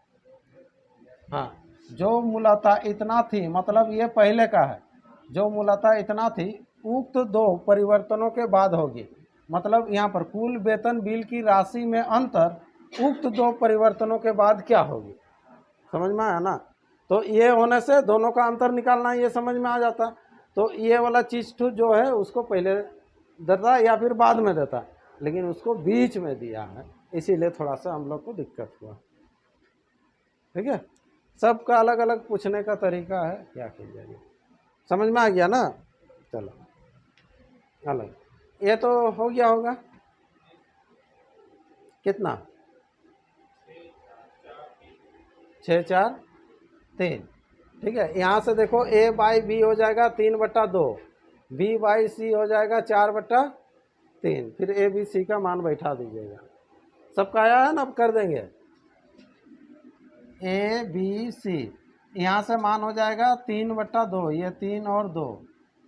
हाँ, जो मूलतः इतना थी, मतलब ये पहले का है, जो मूलतः इतना थी उक्त दो परिवर्तनों के बाद होगी। मतलब यहाँ पर कुल वेतन बिल की राशि में अंतर उक्त दो परिवर्तनों के बाद क्या होगी, समझ में आया ना। तो ये होने से दोनों का अंतर निकालना, ये समझ में आ जाता। तो ये वाला चीज़ जो है उसको पहले देता या फिर बाद में देता, लेकिन उसको बीच में दिया है, इसीलिए थोड़ा सा हम लोग को दिक्कत हुआ, ठीक है। सबका अलग अलग पूछने का तरीका है, क्या कीजिएगा, समझ में आ गया ना। चलो, अलग, ये तो हो गया होगा, कितना, 6 4 3, ठीक है। यहाँ से देखो a बाई बी हो जाएगा 3/2, b बाई सी हो जाएगा 4/3, फिर a b c का मान बैठा दीजिएगा। सबका आया है ना, अब कर देंगे a b c, यहाँ से मान हो जाएगा 3/2, ये 3 और 2,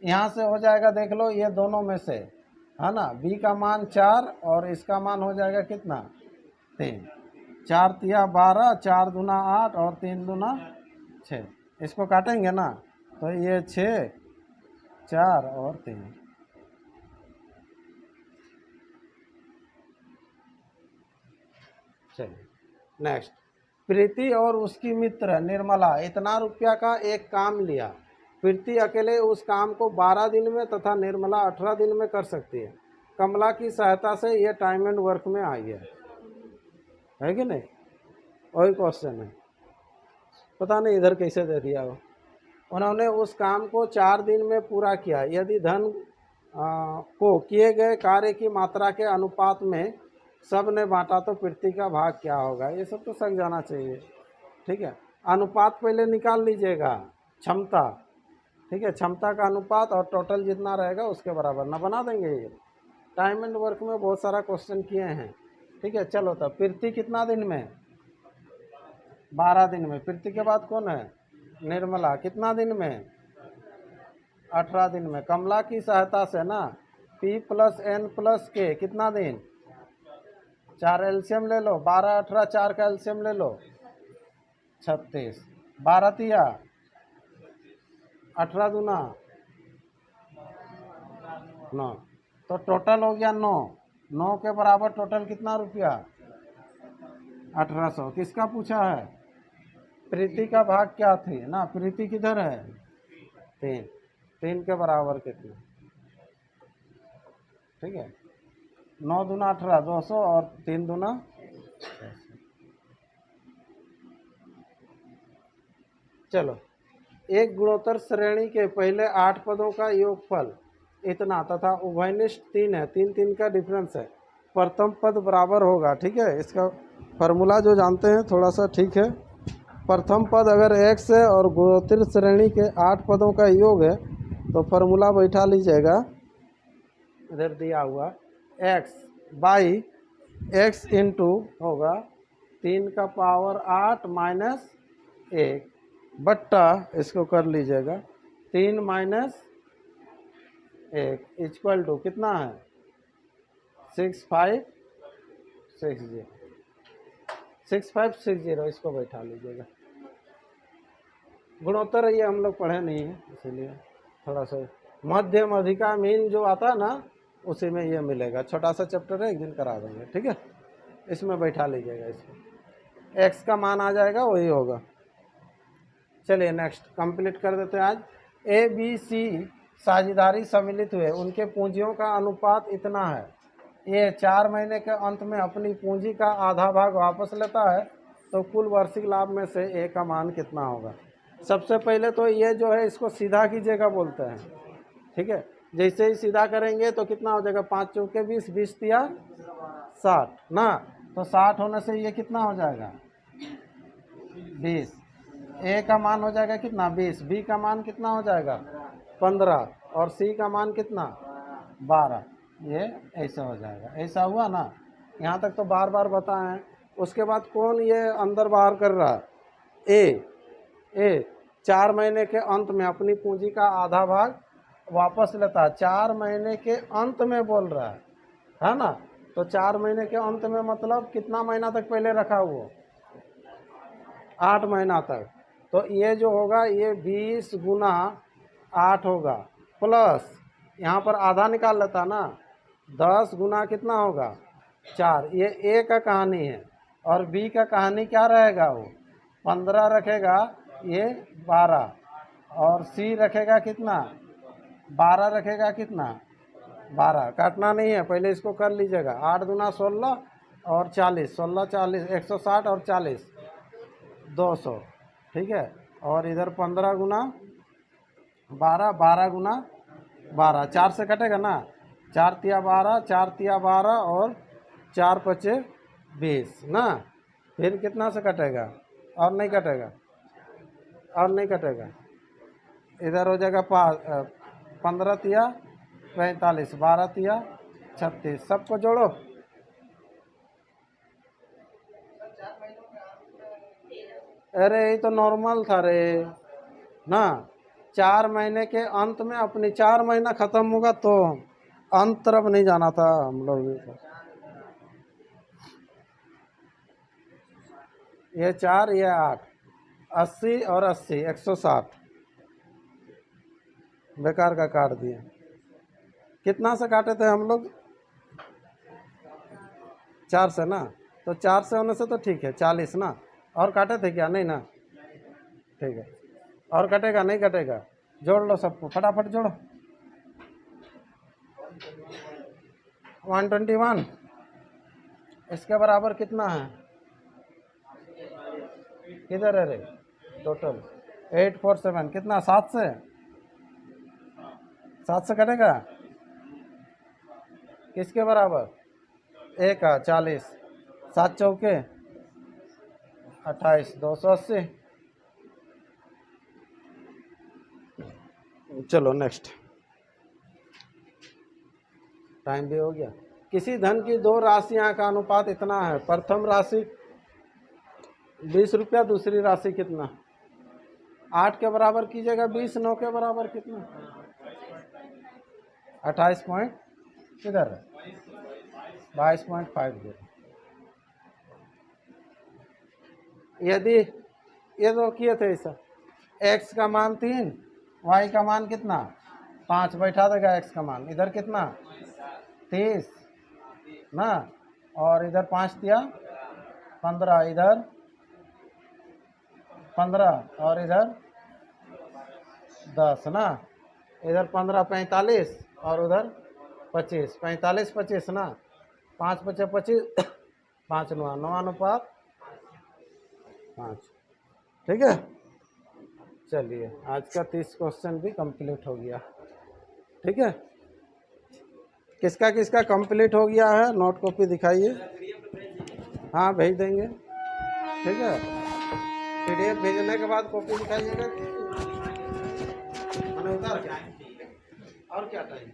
यहाँ से हो जाएगा देख लो ये दोनों में से, है ना, b का मान 4 और इसका मान हो जाएगा कितना 3, 4 तिया 12, 4 दूना 8 और 3 दूना 6, इसको काटेंगे ना, तो ये 6 4 और 3। चलिए नेक्स्ट, प्रीति और उसकी मित्र निर्मला इतना रुपया का एक काम लिया। प्रीति अकेले उस काम को 12 दिन में तथा निर्मला 18 दिन में कर सकती है। कमला की सहायता से यह टाइम एंड वर्क में आई है कि नहीं, वही क्वेश्चन है। पता नहीं इधर कैसे दे दिया हो। उन्होंने उस काम को 4 दिन में पूरा किया। यदि धन को किए गए कार्य की मात्रा के अनुपात में सब ने बांटा तो प्रीति का भाग क्या होगा। ये सब तो सक जाना चाहिए, ठीक है। अनुपात पहले निकाल लीजिएगा, क्षमता, ठीक है, क्षमता का अनुपात और टोटल जितना रहेगा उसके बराबर ना बना देंगे। ये टाइम एंड वर्क में बहुत सारा क्वेश्चन किए हैं, ठीक है। चलो तब प्रीति कितना दिन में, 12 दिन में। प्रीति के बाद कौन है, निर्मला, कितना दिन में, 18 दिन में। कमला की सहायता से ना P + N + K कितना दिन, 4 एल्शियम ले लो, 12 18 4 का एल्शियम ले लो, 36, 12 तिया 18 दूना 9, तो टोटल हो गया 9। 9 के बराबर टोटल कितना रुपया, 1800। किसका पूछा है, प्रीति का भाग क्या थी ना, प्रीति किधर है, 3, 3 के बराबर कितना, ठीक है। 9 दूना 18, 200 और 3 दूना 600। चलो, एक गुणोत्तर श्रेणी के पहले 8 पदों का योगफल इतना तथा उभयनिष्ठ 3 है, 3 3 का डिफरेंस है, प्रथम पद बराबर होगा, ठीक है। इसका फार्मूला जो जानते हैं थोड़ा सा, ठीक है। प्रथम पद अगर x है और गुणोत्तर श्रेणी के 8 पदों का योग है तो फार्मूला बैठा लीजिएगा, इधर दिया हुआ x बाई x इंटू होगा 3 का पावर 8 माइनस 1 बट्टा, इसको कर लीजिएगा 3 माइनस 1 इक्वल टू कितना है, 6560, 6560, इसको बैठा लीजिएगा। गुणोत्तर ये हम लोग पढ़े नहीं है, इसीलिए थोड़ा सा मध्यम अधिका मीन जो आता है ना उसी में ये मिलेगा। छोटा सा चैप्टर है, एक दिन करा देंगे, ठीक है। इसमें बैठा लीजिएगा, इसको एक्स का मान आ जाएगा, वही होगा। चलिए नेक्स्ट कंप्लीट कर देते हैं। आज ए बी सी साझेदारी सम्मिलित हुए, उनके पूंजियों का अनुपात इतना है। ये 4 महीने के अंत में अपनी पूंजी का आधा भाग वापस लेता है, तो कुल वार्षिक लाभ में से ए का मान कितना होगा। सबसे पहले तो ये जो है इसको सीधा कीजिएगा बोलते हैं, ठीक है। जैसे ही सीधा करेंगे तो कितना हो जाएगा, 5 चौके 20, 20 तिया 60 ना, तो 60 होने से ये कितना हो जाएगा, 20। ए का मान हो जाएगा कितना, 20। बी का मान कितना हो जाएगा, 15। और सी का मान कितना, 12। ये ऐसा हो जाएगा, ऐसा हुआ ना। यहाँ तक तो बार बार बताएं। उसके बाद कौन ये अंदर बाहर कर रहा है, ए 4 महीने के अंत में अपनी पूंजी का आधा भाग वापस लेता है। 4 महीने के अंत में बोल रहा है ना। तो 4 महीने के अंत में मतलब कितना महीना तक पहले रखा वो, 8 महीना तक। तो ये जो होगा ये 20 गुना 8 होगा, प्लस यहाँ पर आधा निकाल लेता ना, 10 गुना कितना होगा, 4। ये ए का कहानी है। और बी का कहानी क्या रहेगा, वो 15 रखेगा, ये 12। और सी रखेगा कितना, 12 रखेगा, कितना 12। काटना नहीं है, पहले इसको कर लीजिएगा। 8 दूना 16 और 40, 16 40, 160 और 40 200, ठीक है। और इधर 15 गुना 12, 12 गुना 12, 4 से कटेगा ना, 4 तिया 12, 4 तिया 12 और 4 पचे 20 ना। फिर कितना से कटेगा, और नहीं कटेगा, और नहीं कटेगा, इधर हो जाएगा 15 तिया 45, 12 तिया 36, सबको जोड़ो। अरे ये तो नॉर्मल था रे ना। 4 महीने के अंत में अपनी 4 महीना खत्म होगा तो अंत तरफ नहीं जाना था हम लोग। ये 4 ये 8, 80 और 80, 160 बेकार का काट दिए। कितना से काटे थे हम लोग, 4 से ना। तो 4 से होने से तो ठीक है, 40 ना। और काटे थे क्या, नहीं ना, ठीक है। और कटेगा, नहीं कटेगा, जोड़ लो सबको, फटाफट जोड़ो। 121 इसके बराबर कितना है, किधर है रे, टोटल 847 कितना, 7 से, 7 से कटेगा, किसके बराबर, ए का 40, 7 चौके 28, 280 चलो नेक्स्ट, टाइम भी हो गया। किसी धन की दो राशियां का अनुपात इतना है, प्रथम राशि 20 रुपया, दूसरी राशि कितना? 8 के बराबर कीजिएगा 20, 9 के बराबर कितना? 28 पॉइंट किधर है? 22.50। यदि ये दो किए थे ऐसा, x का मान 3, y का मान कितना? 5, बैठा देगा x का मान इधर कितना? 30 ना, और इधर 5 दिया 15, इधर 15 और इधर 10 ना, इधर 15 45 और उधर 25, 45 25 ना, 5 25 25, 5 9 9 अनुपात 5। ठीक है, चलिए आज का 30 क्वेश्चन भी कंप्लीट हो गया। ठीक है, किसका किसका कंप्लीट हो गया है नोट कॉपी दिखाइए। हाँ भेज देंगे। ठीक है, PDF भेजने के बाद कॉपी दिखाइएगा। मैंने उतार क्या और क्या टाइम